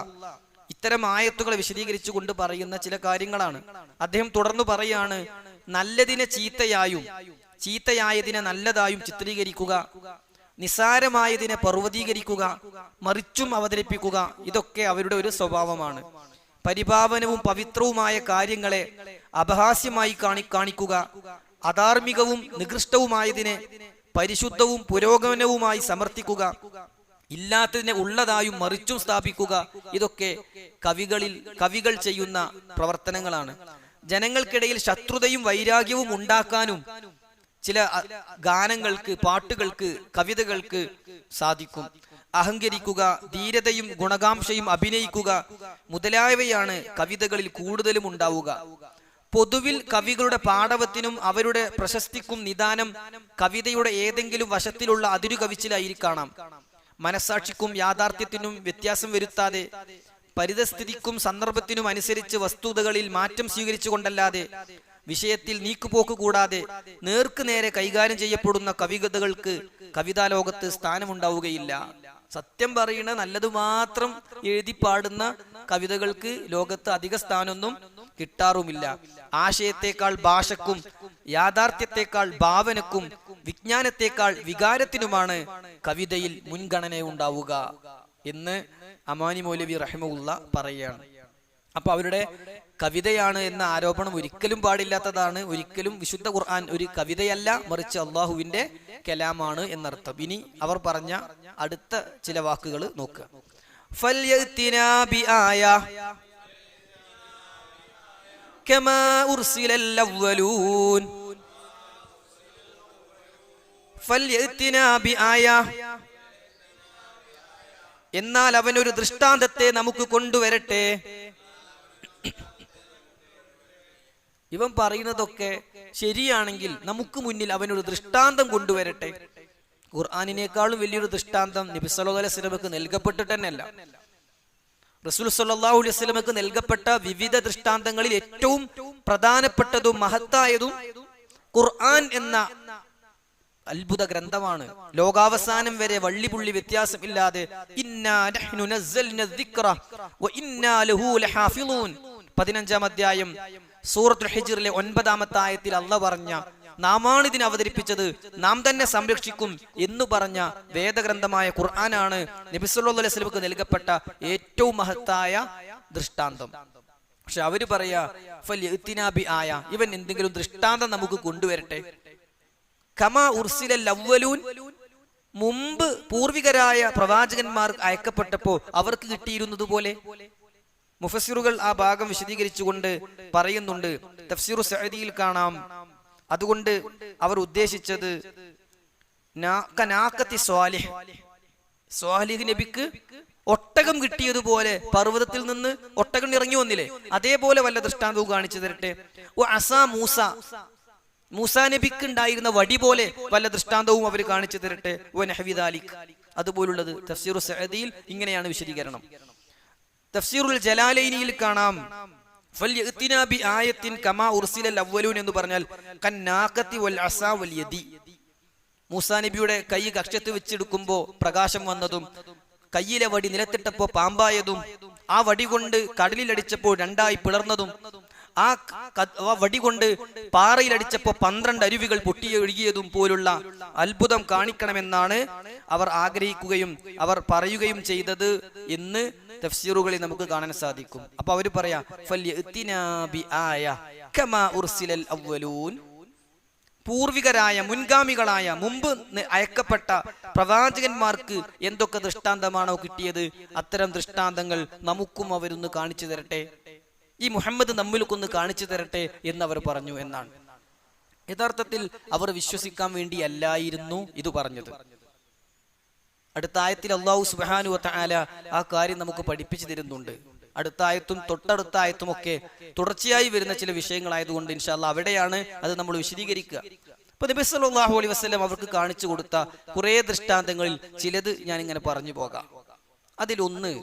ഇത്തരം ആയത്തുകളെ വിശദീകരിച്ചു കൊണ്ട് പറയുന്ന ചില കാര്യങ്ങളാണ്. അദ്ദേഹം തുടർന്ന് പറയാണ്, നല്ലതിനെ ചീത്തയായും ചീത്തയായതിനെ നല്ലതായും ചിത്രീകരിക്കുക, നിസാരമായതിനെ പർവ്വതീകരിക്കുക, മറിച്ചും അവതരിപ്പിക്കുക, ഇതൊക്കെ അവരുടെ ഒരു സ്വഭാവമാണ്. പരിപാവനവും പവിത്രവുമായ കാര്യങ്ങളെ അപഹാസ്യമായി കാണിക്കുക, അധാർമികവും നികൃഷ്ടവുമായതിനെ പരിശുദ്ധവും പുരോഗമനവുമായി സമർത്ഥിക്കുക, ഇല്ലാത്തതിനെ ഉള്ളതായും മറിച്ചും സ്ഥാപിക്കുക, ഇതൊക്കെ കവികൾ ചെയ്യുന്ന പ്രവർത്തനങ്ങളാണ്. ജനങ്ങൾക്കിടയിൽ ശത്രുതയും വൈരാഗ്യവും ഉണ്ടാക്കാനും ചില ഗാനങ്ങൾക്ക്, പാട്ടുകൾക്ക്, കവിതകൾക്ക് സാധിക്കും. അഹങ്കരിക്കുക, ധീരതയും ഗുണകാംക്ഷയും അഭിനയിക്കുക മുതലായവയാണ് കവിതകളിൽ കൂടുതലും ഉണ്ടാവുക. പൊതുവിൽ കവികളുടെ പാടവത്തിനും അവരുടെ പ്രശസ്തിക്കും നിദാനം കവിതയുടെ ഏതെങ്കിലും വശത്തിലുള്ള അതിരുകവിച്ചിലായിരിക്കണം. മനസാക്ഷിക്കും യാഥാർത്ഥ്യത്തിനും വ്യത്യാസം വരുത്താതെ പരിതസ്ഥിതിക്കും സന്ദർഭത്തിനും അനുസരിച്ച് വസ്തുതകളിൽ മാറ്റം സ്വീകരിച്ചുകൊണ്ടല്ലാതെ വിഷയത്തിൽ നീക്കുപോക്ക് കൂടാതെ നേർക്ക് നേരെ കൈകാര്യം ചെയ്യപ്പെടുന്ന കവിതകൾക്ക് കവിതാലോകത്ത് സ്ഥാനമുണ്ടാവുകയില്ല. സത്യം പറയുന്ന നല്ലത് മാത്രം എഴുതി പാടുന്ന കവിതകൾക്ക് ലോകത്ത് അധിക സ്ഥാനമൊന്നും കിട്ടാറുമില്ല. ആശയത്തെക്കാൾ ഭാഷക്കും യാഥാർത്ഥ്യത്തെക്കാൾ ഭാവനക്കും വിജ്ഞാനത്തെക്കാൾ വികാരത്തിനുമാണ് കവിതയിൽ മുൻഗണന ഉണ്ടാവുക എന്ന് അമാനി മൗലവി റഹിമഹുല്ല പറയുകയാണ്. അപ്പൊ അവരുടെ കവിതയാണ് എന്ന ആരോപണം ഒരിക്കലും പാടില്ലാത്തതാണ്. ഒരിക്കലും വിശുദ്ധ ഖുർആൻ ഒരു കവിതയല്ല, മറിച്ച് അള്ളാഹുവിന്റെ കലാമാണ് എന്നർത്ഥം. ഇനി അവർ പറഞ്ഞ അടുത്ത ചില വാക്കുകൾ നോക്കുക. ഫൽയഅ്തിനാ ബിആയ കമാ ഉർസിലൽ അവ്വലൂൻ. ഫൽയഅ്തിനാ ബിആയ, എന്നാൽ അവനൊരു ദൃഷ്ടാന്തത്തെ നമുക്ക് കൊണ്ടുവരട്ടെ. ഇവൻ പറയുന്നതൊക്കെ ശരിയാണെങ്കിൽ നമുക്ക് മുന്നിൽ അവനൊരു ദൃഷ്ടാന്തം കൊണ്ടുവരട്ടെ. ഖുർആനിനേക്കാളും വലിയൊരു ദൃഷ്ടാന്തം നബി സല്ലല്ലാഹു അലൈഹി വസല്ലമക്ക് നൽകപ്പെട്ടിട്ട് തന്നെയല്ല. റസൂൽ സല്ലല്ലാഹു അലൈഹി വസല്ലമക്ക് നൽകപ്പെട്ട വിവിധ ദൃഷ്ടാന്തങ്ങളിൽ ഏറ്റവും പ്രധാനപ്പെട്ടതും മഹത്തായതും ഖുർആൻ എന്ന അത്ഭുത ഗ്രന്ഥമാണ്. ലോകാവസാനം വരെ വള്ളിപുള്ളി വ്യത്യാസമില്ലാതെ ഇന്നാ നഹ്നു നസ്സൽന ദിക്റ വ ഇന്നാ ലഹു ലഹാഫിളൂൻ 15-ാം അധ്യായം സൂറത്തുൽ ഹിജ്റിലെ 9-ാമത്തെ ആയത്തിൽ അല്ലാഹ് പറഞ്ഞ നാമാണ് ഇതിനെ അവതരിപ്പിച്ചത്, നാം തന്നെ സംരക്ഷിക്കും എന്ന് പറഞ്ഞ വേദഗ്രന്ഥമായ ഖുർആനാണ് നബി സല്ലല്ലാഹു അലൈഹി വസല്ലമക്ക് നൽകപ്പെട്ട ഏറ്റവും മഹത്തായ ദൃഷ്ടാന്തം. പക്ഷെ അവര് പറയാ ഫൽയഅ്തിനാ ബിആയ, ഇവൻ എന്തെങ്കിലും ദൃഷ്ടാന്തം നമുക്ക് കൊണ്ടുവരട്ടെ. കമാ ഉർസിലൽ അവ്വലൂൻ, മുമ്പ് പൂർവികരായ പ്രവാചകന്മാർ അയക്കപ്പെട്ടപ്പോ അവർക്ക് കിട്ടിയിരുന്നത് പോലെ. മുഫസ്സിറുകൾ ആ ഭാഗം വിശദീകരിച്ചുകൊണ്ട് പറയുന്നുണ്ട്. തഫ്സീറു സഅദിയിൽ കാണാം, അതുകൊണ്ട് അവർ ഉദ്ദേശിച്ചത് സ്വാലിഹ് നബിക്ക് ഒട്ടകം കിട്ടിയതുപോലെ പർവ്വതത്തിൽ നിന്ന് ഒട്ടകം ഇറങ്ങി വന്നില്ലേ, അതേപോലെ വല്ല ദൃഷ്ടാന്തവും കാണിച്ചു തരട്ടെ. മൂസാ നബിക്ക് ഉണ്ടായിരുന്ന വടി പോലെ വല്ല ദൃഷ്ടാന്തവും അവർ കാണിച്ചു തരട്ടെ. അതുപോലുള്ളത്. തഫ്സീറു സഅദിയിൽ ഇങ്ങനെയാണ് വിശദീകരണം. തഫ്സീറുൽ ജലാലൈനിയിൽ കാണാം ഫൽയഅ്തിനാ ബിആയത്തിൻ കമാ ഉർസിലൽ അവ്വലൂൻ എന്ന് പറഞ്ഞാൽ കന്നാഖത്തി വൽ അസാ വൽ യദി. മൂസാ നബിയുടെ കൈ കക്ഷത്ത് വെച്ചെടുക്കുമ്പോൾ പ്രകാശം വന്നതും കയ്യിലെ വടി നിലത്തിട്ടപ്പോ പാമ്പായതും ആ വടി കൊണ്ട് കടലിലടിച്ചപ്പോൾ രണ്ടായി പിളർന്നതും ആ വടി കൊണ്ട് പാറയിലടിച്ചപ്പോ 12 അരുവികൾ പൊട്ടിയൊഴുകിയതും പോലുള്ള അത്ഭുതം കാണിക്കണമെന്നാണ് അവർ ആഗ്രഹിക്കുകയും അവർ പറയുകയും ചെയ്തത് എന്ന് തഫ്സീറുകളിൽ നമുക്ക് കാണാൻ സാധിക്കും. അപ്പൊ അവര് പറയാ ഫൽയഅ്തിനാ ബിആയ കമാ ഉർസിലൽ അവ്വലൂൻ, പൂർവികരായ മുൻഗാമികളായ മുമ്പ് അയക്കപ്പെട്ട പ്രവാചകന്മാർക്ക് എന്തൊക്കെ ദൃഷ്ടാന്തമാണോ കിട്ടിയത് അത്തരം ദൃഷ്ടാന്തങ്ങൾ നമുക്കും അവരൊന്ന് കാണിച്ചു തരട്ടെ, ഈ മുഹമ്മദ് നമ്മൾക്കൊന്ന് കാണിച്ചു തരട്ടെ എന്നവർ പറഞ്ഞു എന്നാണ്. യഥാർത്ഥത്തിൽ അവർ വിശ്വസിക്കാൻ വേണ്ടിയല്ലായിരുന്നു ഇത് പറഞ്ഞത്. അടുത്ത ആയത്തിൽ അല്ലാഹു സുബ്ഹാനഹു വ തആല ആ കാര്യം നമുക്ക് പഠിപ്പിച്ചു തരുന്നുണ്ട്. അടുത്ത ആയത്തും തൊട്ടടുത്ത ആയത്തും ഒക്കെ തുടർച്ചയായി വരുന്ന ചില വിഷയങ്ങളായതുകൊണ്ട് ഇൻഷാ അല്ലാഹ് അവിടെയാണ് അത് നമ്മൾ വിശദീകരിക്കുക. അപ്പൊ നബി സല്ലല്ലാഹു അലൈഹി വസല്ലം അവർക്ക് കാണിച്ചു കൊടുത്ത കുറെ ദൃഷ്ടാന്തങ്ങളിൽ ചിലത് ഞാൻ ഇങ്ങനെ പറഞ്ഞു പോകാം. അതിലൊന്ന്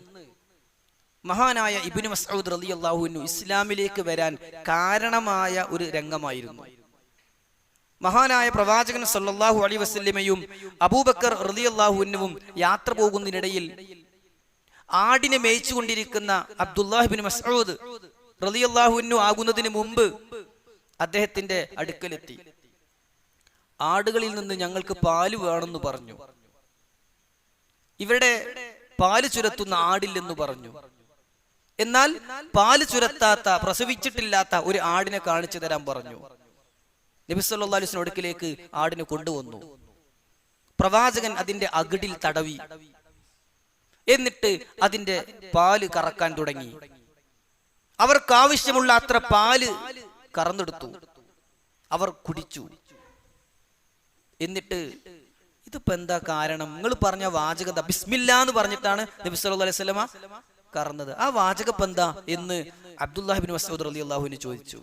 മഹാനായ ഇബ്നു മസ്ഊദ് റളിയല്ലാഹു അൻഹു ഇസ്ലാമിലേക്ക് വരാൻ കാരണമായ ഒരു രംഗമായിരുന്നു. മഹാനായ പ്രവാചകൻ സല്ലല്ലാഹു അലൈഹി വസല്ലമയും അബൂബക്കർ റളിയല്ലാഹു അൻഹുവും യാത്ര പോകുന്നതിനിടയിൽ ആടിനെ മേയിച്ചുകൊണ്ടിരിക്കുന്ന അബ്ദുല്ലാഹ് ഇബ്നു മസ്ഊദ് റളിയല്ലാഹു അൻഹു ആകുന്നതിന് മുമ്പ് അദ്ദേഹത്തിന്റെ അടുക്കലെത്തി. ആടുകളിൽ നിന്ന് ഞങ്ങൾക്ക് പാല് വേണമെന്ന് പറഞ്ഞു. ഇവരുടെ പാല് ചുരത്തുന്ന ആടില്ലെന്ന് പറഞ്ഞു. എന്നാൽ പാല് ചുരത്താത്ത, പ്രസവിച്ചിട്ടില്ലാത്ത ഒരു ആടിനെ കാണിച്ചു തരാൻ പറഞ്ഞു. നബി സല്ലല്ലാഹു അലൈഹി വസല്ലം അടുക്കിലേക്ക് ആടിനെ കൊണ്ടുവന്നു. പ്രവാചകൻ അതിന്റെ അകിടിൽ തടവി. എന്നിട്ട് അതിന്റെ പാല് കറക്കാൻ തുടങ്ങി. അവർക്കാവശ്യമുള്ള അത്ര പാല് കറന്നെടുത്തു. അവർ കുടിച്ചു. എന്നിട്ട് ഇതിപ്പോ എന്താ കാരണം? നിങ്ങൾ പറഞ്ഞ വാചകത ബിസ്മില്ലാ എന്ന് പറഞ്ഞിട്ടാണ് നബി സല്ലല്ലാഹു അലൈഹി വസല്ലമ കറന്നത്. ആ വാചകം എന്താ എന്ന് അബ്ദുല്ലാഹി ഇബ്നു മസ്ഊദ് റളിയല്ലാഹു അൻഹു ചോദിച്ചു.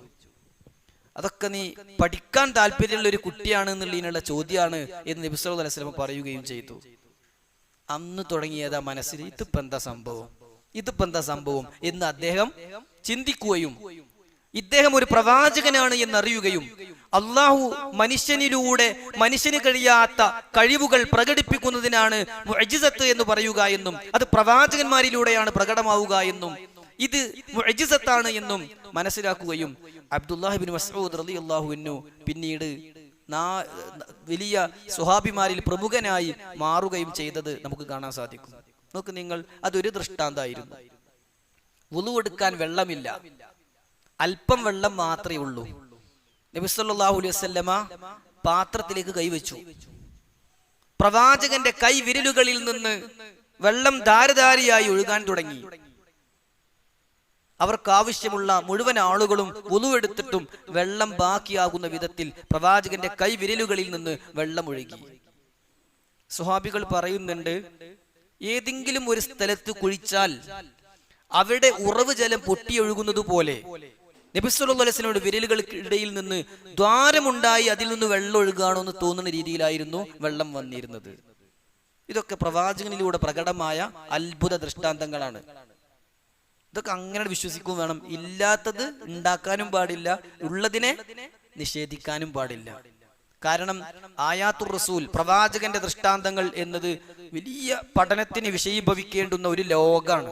അതൊക്കെ നീ പഠിക്കാൻ താല്പര്യമുള്ള ഒരു കുട്ടിയാണ് എന്നുള്ളതിനുള്ള ചോദ്യമാണ് എന്ന് നബി സല്ലല്ലാഹു അലൈഹി വസല്ലം പറയുകയും ചെയ്തു. അന്ന് തുടങ്ങിയതാ മനസ്സിൽ ഇതിപ്പോ എന്താ സംഭവം എന്ന് അദ്ദേഹം ചിന്തിക്കുകയും ഇദ്ദേഹം ഒരു പ്രവാചകനാണ് എന്നറിയുകയും അള്ളാഹു മനുഷ്യനിലൂടെ മനുഷ്യന് കഴിയാത്ത കഴിവുകൾ പ്രകടിപ്പിക്കുന്നതിനാണ് മുഅ്ജിസത്ത് എന്ന് പറയുക എന്നും അത് പ്രവാചകന്മാരിലൂടെയാണ് പ്രകടമാവുക എന്നും ഇത് മുഅ്ജിസത്താണ് എന്നും മനസ്സിലാക്കുകയും അബ്ദുല്ലാഹി ഇബ്നു മസ്ഊദ് റളിയല്ലാഹു അൻഹു പിന്നീട് വലിയ സ്വഹാബിമാരിൽ പ്രമുഖനായി മാറുകയും ചെയ്തത് നമുക്ക് കാണാൻ സാധിക്കും. നോക്ക് നിങ്ങൾ, അതൊരു ദൃഷ്ടാന്തമായിരുന്നു. വുളു എടുക്കാൻ വെള്ളമില്ല, അല്പം വെള്ളം മാത്രമേ ഉള്ളൂ. നബി സല്ലല്ലാഹു അലൈഹി വസല്ലമ പാത്രത്തിലേക്ക് കൈവച്ചു. പ്രവാചകന്റെ കൈ വിരലുകളിൽ നിന്ന് വെള്ളം ധാരധാരിയായി ഒഴുകാൻ തുടങ്ങി. അവർക്കാവശ്യമുള്ള മുഴുവൻ ആളുകളും വുളു എടുത്തിട്ടും വെള്ളം ബാക്കിയാകുന്ന വിധത്തിൽ പ്രവാചകന്റെ കൈ വിരലുകളിൽ നിന്ന് വെള്ളം ഒഴുകി. സ്വഹാബികൾ പറയുന്നുണ്ട്, ഏതെങ്കിലും ഒരു സ്ഥലത്ത് കുഴിച്ചാൽ അവിടെ ഉറവ് ജലം പൊട്ടിയൊഴുകുന്നത് പോലെ നബി സല്ലല്ലാഹു അലൈഹി വസല്ലമയുടെ വിരലുകൾക്കിടയിൽ നിന്ന് ദ്വാരമുണ്ടായി അതിൽ നിന്ന് വെള്ളം ഒഴുകാണോ എന്ന് തോന്നുന്ന രീതിയിലായിരുന്നു വെള്ളം വന്നിരുന്നത്. ഇതൊക്കെ പ്രവാചകനിലൂടെ പ്രകടമായ അത്ഭുത ദൃഷ്ടാന്തങ്ങളാണ്. ഇതൊക്കെ അങ്ങനെ വിശ്വസിക്കും വേണം. ഇല്ലാത്തത് ഉണ്ടാക്കാനും പാടില്ല, ഉള്ളതിനെ നിഷേധിക്കാനും പാടില്ല. കാരണം ആയാത്തുർ റസൂൽ, പ്രവാചകന്റെ ദൃഷ്ടാന്തങ്ങൾ എന്നത് വലിയ പഠനത്തിന് വിഷയീഭവിക്കേണ്ടുന്ന ഒരു ലോകാണ്.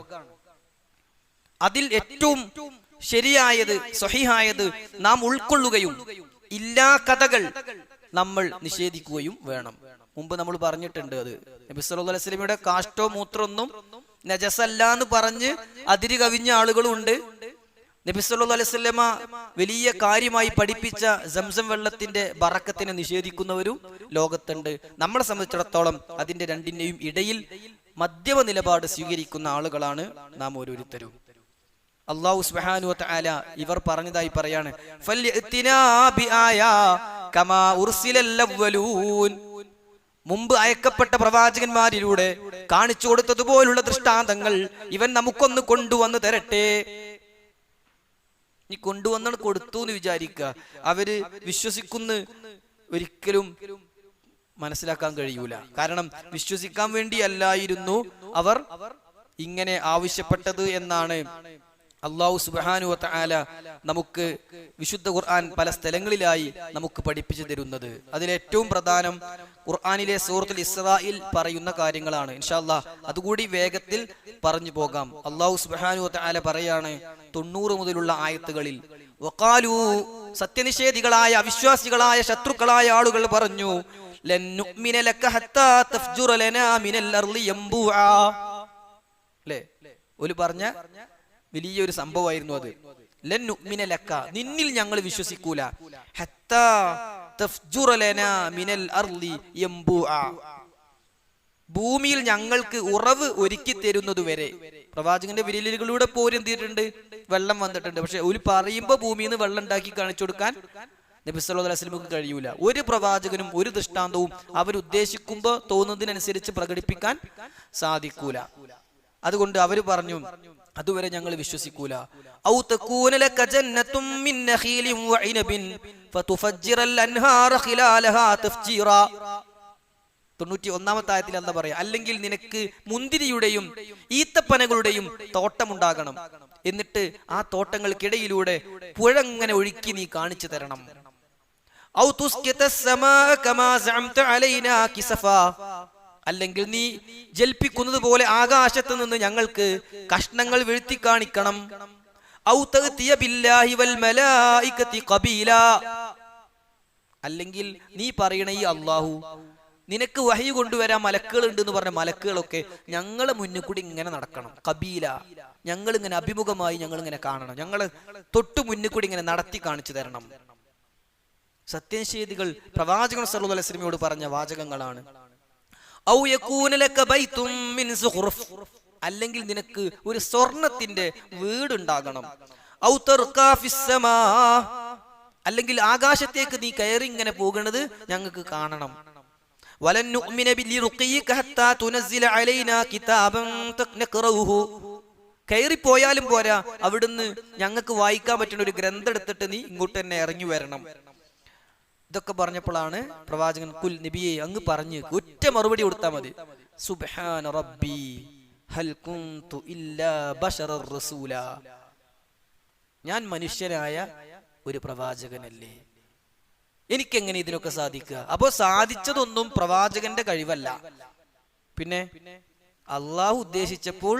അതിൽ ഏറ്റവും ശരിയായത്, സ്വഹീഹായത് നാം ഉൾക്കൊള്ളുകയും ഇല്ലാ കഥകൾ നമ്മൾ നിഷേധിക്കുകയും വേണം. മുമ്പ് നമ്മൾ പറഞ്ഞിട്ടുണ്ട്, അത് നബി സല്ലല്ലാഹു അലൈഹി വസല്ലമയുടെ കാഷ്ടോ മൂത്രമൊന്നും നജസല്ല എന്ന് പറഞ്ഞ് അതിര് കവിഞ്ഞ ആളുകളും ഉണ്ട്. നബി സല്ലല്ലാഹു അലൈഹി വസല്ലമ വലിയ കാര്യമായി പഠിപ്പിച്ച സംസം വെള്ളത്തിന്റെ ബറക്കത്തിനെ നിഷേധിക്കുന്നവരും ലോകത്തുണ്ട്. നമ്മളെ സംബന്ധിച്ചിടത്തോളം അതിന്റെ രണ്ടിന്റെയും ഇടയിൽ മധ്യമ നിലപാട് സ്വീകരിക്കുന്ന ആളുകളാണ് നാം ഓരോരുത്തരും. അല്ലാഹു സുബ്ഹാനഹു വ തആല ഇവർ പറഞ്ഞതായി പറയാണ്, ഫൽയഅ്തിനാ ബിആയാ കമാ ഉർസിലൽ അവ്വലൂൻ. മുമ്പ് അയക്കപ്പെട്ട പ്രവാചകന്മാരിലൂടെ കാണിച്ചു കൊടുത്തതുപോലുള്ള ദൃഷ്ടാന്തങ്ങൾ ഇവൻ നമുക്കൊന്ന് കൊണ്ടുവന്ന് തരട്ടെ. നീ കൊണ്ടുവന്നാണ് കൊടുത്തു എന്ന് വിചാരിക്കുക, അവര് വിശ്വസിക്കുന്ന ഒരിക്കലും മനസ്സിലാക്കാൻ കഴിയൂല. കാരണം വിശ്വസിക്കാൻ വേണ്ടിയല്ലായിരുന്നു അവർ ഇങ്ങനെ ആവശ്യപ്പെട്ടത് എന്നാണ് അല്ലാഹു സുബ്ഹാനഹു വ തആല നമുക്ക് വിശുദ്ധ ഖുർആൻ പല സ്ഥലങ്ങളിലായി നമുക്ക് പഠിപ്പിച്ചു തരുന്നത്. അതിലേറ്റവും പ്രധാനം ഖുർആനിലെ സൂറത്തുൽ ഇസ്രായിൽ പറയുന്ന കാര്യങ്ങളാണ്. ഇൻഷാ അല്ലാഹ് അതുകൂടി വേഗത്തിൽ പറഞ്ഞു പോകാം. അല്ലാഹു സുബ്ഹാനഹു വ തആല പറയാണ് 90 മുതലുള്ള ആയത്തുകളിൽ, വഖാലു, സത്യനിഷേധികളായ അവിശ്വാസികളായ ശത്രുക്കളായ ആളുകൾ പറഞ്ഞു, ലൻ നുഅ്മിന ലക ഹത്താ തഫ്ജുറ ലനാ മിനൽ അർളി യംബുആ. അല്ലേ, ഒരു പറഞ്ഞ വലിയൊരു സംഭവമായിരുന്നു അത്. ലൻ നുഅ്മിന ലക, നിന്നിൽ ഞങ്ങൾ വിശ്വസിക്കൂല, ഹത്താ തഫ്ജുറ ലനാ മിനൽ അർളി യംബുആ, ഭൂമിയിൽ ഞങ്ങൾക്ക് ഉറവ് ഒരുക്കി തരുന്നതുവരെ. പ്രവാചകന്റെ വിരലുകളിലൂടെ പോലും എന്തിട്ടുണ്ട്, വെള്ളം വന്നിട്ടുണ്ട്. പക്ഷെ ഒരു പറയുമ്പോ ഭൂമിയിൽ നിന്ന് വെള്ളം ഉണ്ടാക്കി കാണിച്ചു കൊടുക്കാൻ നബി സല്ലല്ലാഹു അലൈഹി വസല്ലമക്ക് കഴിയൂല. ഒരു പ്രവാചകനും ഒരു ദൃഷ്ടാന്തവും അവരുദ്ദേശിക്കുമ്പോ തോന്നുന്നതിനനുസരിച്ച് പ്രകടിപ്പിക്കാൻ സാധിക്കൂല. അതുകൊണ്ട് അവര് പറഞ്ഞു, അതുവരെ ഞങ്ങൾ വിശ്വസിക്കൂല. ഔ തകൂന ലക ജന്നത്തും മിൻ നഖീലിൻ വഇനബിൻ ഫതുഫജ്ജിറൽ അൻഹാറ ഖിലാലഹാ തഫ്ജീറാ. 91-ാമത്തെ ആയത്തിൽ എന്താ പറയാ, അല്ലെങ്കിൽ നിനക്ക് മുന്തിരിയുടെയും ഈത്തപ്പനകളുടെയും തോട്ടമുണ്ടാകണം, എന്നിട്ട് ആ തോട്ടങ്ങൾക്കിടയിലൂടെ പുഴ ഇങ്ങനെ ഒഴുക്കി നീ കാണിച്ചു തരണം. ഔ തുസ്കിതസ് സമാ കമാ സഅംത അലൈനാ കിസഫാ, അല്ലെങ്കിൽ നീ ജൽപ്പിക്കുന്നത് പോലെ ആകാശത്ത് നിന്ന് ഞങ്ങൾക്ക് കഷ്ണങ്ങൾ വീഴ്ത്തി കാണിക്കണം. ഔ തഅതിയ ബില്ലാഹി വൽ മലായികതി ഖബീല, അല്ലെങ്കിൽ നീ പറയണ ഈ അല്ലാഹു നിനക്ക് വഹി കൊണ്ടുവരാൻ മലക്കുകൾ ഉണ്ട് എന്ന് പറഞ്ഞ മലക്കുകളൊക്കെ ഞങ്ങളെ മുന്നിൽ കൂടി ഇങ്ങനെ നടക്കണം, കബീല, ഞങ്ങൾ ഇങ്ങനെ അഭിമുഖമായി ഞങ്ങൾ ഇങ്ങനെ കാണണം, ഞങ്ങള് തൊട്ടു മുന്നിൽ കൂടി ഇങ്ങനെ നടത്തി കാണിച്ചു തരണം. സത്യനിഷേധികൾ പ്രവാചകൻ സല്ലല്ലാഹു അലൈഹി വസല്ലമയോട് പറഞ്ഞ വാചകങ്ങളാണ്. ഔ യകൂന ലക ബൈതും മിൻ സുഖ്റുഫ്, അല്ലെങ്കിൽ നിനക്ക് ഒരു സ്വർണത്തിന്റെ വീടുണ്ടാകണം. ഔ തർകാ ഫിസ് സമാ, അല്ലെങ്കിൽ ആകാശത്തേക്ക് നീ കയറി ഇങ്ങനെ പോകുന്നത് ഞങ്ങൾക്ക് കാണണം. വലൻ നുഅ്മിന ബിലിറുഖിക ഹത്താ തുനസ്സില അലൈനാ കിതാബൻ നഖറഉഹു, കയറിപ്പോയാലും പോരാ, അവിടുന്ന് ഞങ്ങൾക്ക് വായിക്കാൻ പറ്റുന്ന ഒരു ഗ്രന്ഥം എടുത്തിട്ട് നീ ഇങ്ങോട്ട് തന്നെ ഇറങ്ങി വരണം. ഇതൊക്കെ പറഞ്ഞപ്പോഴാണ് പ്രവാചകൻ കുൽ നബിയെ അങ്ങ് പറഞ്ഞ് ഒറ്റ മറുപടി കൊടുത്താൽ മതി, സുബ്ഹാന റബ്ബി ഹൽ കുന്തു ഇല്ലാ ബശറർ റസൂല, ഞാൻ മനുഷ്യനായ ഒരു പ്രവാചകനല്ലേ, എനിക്കെങ്ങനെ ഇതിനൊക്കെ സാധിക്കുക? അപ്പോ സാധിച്ചതൊന്നും പ്രവാചകന്റെ കഴിവല്ല, പിന്നെ അള്ളാഹു ഉദ്ദേശിച്ചപ്പോൾ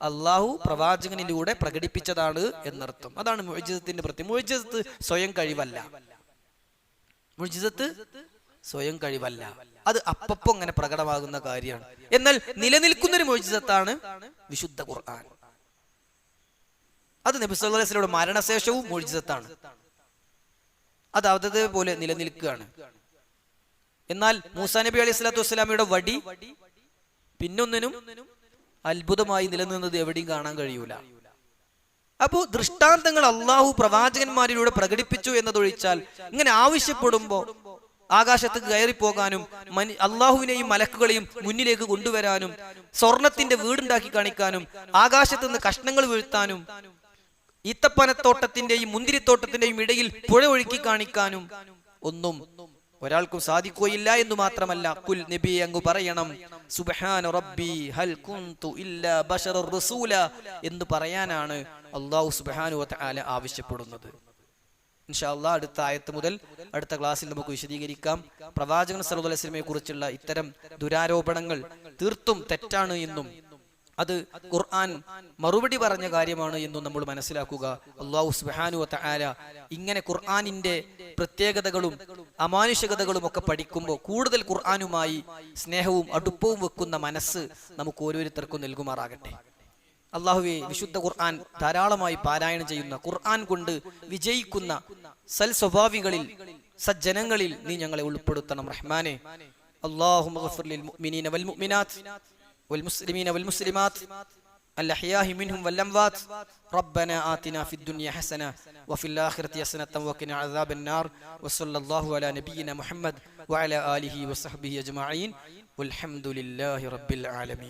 അള്ളാഹു പ്രവാചകനിലൂടെ പ്രകടിപ്പിച്ചതാണ് എന്നർത്ഥം. അതാണ് മുഅ്ജിസത്തിന്റെ പ്രത്യേകത. മുഅ്ജിസത്ത് സ്വയം കഴിവല്ല, മുഅ്ജിസത്ത് സ്വയം കഴിവല്ല, അത് അപ്പപ്പോ അങ്ങനെ പ്രകടമാകുന്ന കാര്യമാണ്. എന്നാൽ നിലനിൽക്കുന്നൊരു മുഅ്ജിസത്താണ് വിശുദ്ധ ഖുർആൻ. അത് നബി സല്ലല്ലാഹു അലൈഹി വസല്ലമയുടെ മരണശേഷവും മുഅ്ജിസത്താണ്, അത് അതേപോലെ നിലനിൽക്കുകയാണ്. എന്നാൽ മൂസാ നബി അലൈഹി സ്വലാത്തു വസ്സലാമയുടെ വടി പിന്നൊന്നിനും അത്ഭുതമായി നിലനിന്നത് എവിടെയും കാണാൻ കഴിയൂല. അപ്പോ ദൃഷ്ടാന്തങ്ങൾ അള്ളാഹു പ്രവാചകന്മാരിലൂടെ പ്രകടിപ്പിച്ചു എന്നതൊഴിച്ചാൽ ഇങ്ങനെ ആവശ്യപ്പെടുമ്പോ ആകാശത്ത് കയറിപ്പോകാനും അള്ളാഹുവിനെയും മലക്കുകളെയും മുന്നിലേക്ക് കൊണ്ടുവരാനും സ്വർണത്തിന്റെ വീടുണ്ടാക്കി കാണിക്കാനും ആകാശത്ത് നിന്ന് കഷ്ണങ്ങൾ വീഴ്ത്താനും ഈത്തപ്പനത്തോട്ടത്തിന്റെയും മുന്തിരിത്തോട്ടത്തിന്റെയും ഇടയിൽ പുഴ ഒഴുക്കി കാണിക്കാനും ഒന്നും ഒരാൾക്കും സാധിക്കുകയില്ല എന്ന് മാത്രമല്ല, കുൽ നബി അങ്ങ് പറയണം സുബ്ഹാന റബ്ബി ഹൽ കുന്തു ഇല്ലാ ബശറർ റസൂല എന്ന് പറയാനാണ് അല്ലാഹു സുബ്ഹാനഹു വ തആല ആവശ്യപ്പെടുന്നത്. ഇൻഷാ അല്ലാഹ് അടുത്ത ആയത്ത് മുതൽ അടുത്ത ക്ലാസ്സിൽ നമുക്ക് വിശദീകരിക്കാം. പ്രവാചകൻ സല്ലല്ലാഹു അലൈഹി വസല്ലമയെ കുറിച്ചുള്ള ഇത്തരം ദുരാരോപണങ്ങൾ തീർത്തും തെറ്റാണ് എന്നും അത് ഖുർആൻ മറുപടി പറഞ്ഞ കാര്യമാണ് എന്നും നമ്മൾ മനസ്സിലാക്കുക. അല്ലാഹു സുബ്ഹാനഹു വ തആല ഇങ്ങനെ ഖുർആനിന്റെ പ്രത്യേകതകളും അമാനുഷികതകളും ഒക്കെ പഠിക്കുമ്പോൾ കൂടുതൽ ഖുർആനുമായി സ്നേഹവും അടുപ്പവും വെക്കുന്ന മനസ്സ് നമുക്ക് ഓരോരുത്തർക്കും നൽകുമാറാകട്ടെ. അല്ലാഹുവേ, വിശുദ്ധ ഖുർആൻ ധാരാളമായി പാരായണം ചെയ്യുന്ന, ഖുർആൻ കൊണ്ട് വിജയിക്കുന്ന സൽ സ്വഭാവികളിൽ സജ്ജനങ്ങളിൽ നീ ഞങ്ങളെ ഉൾപ്പെടുത്തണം റഹ്മാനെ. അല്ലാഹുമ്മ ഗഫിർ ലിൽ മുഅ്മിനീന വൽ മുഅ്മിനാത്ത് والمسلمين والمسلمات الأحياء منهم والأموات ربنا آتنا في الدنيا حسنة وفي الآخرة حسنة وقنا عذاب النار وصلى الله على نبينا محمد وعلى آله وصحبه أجمعين والحمد لله رب العالمين.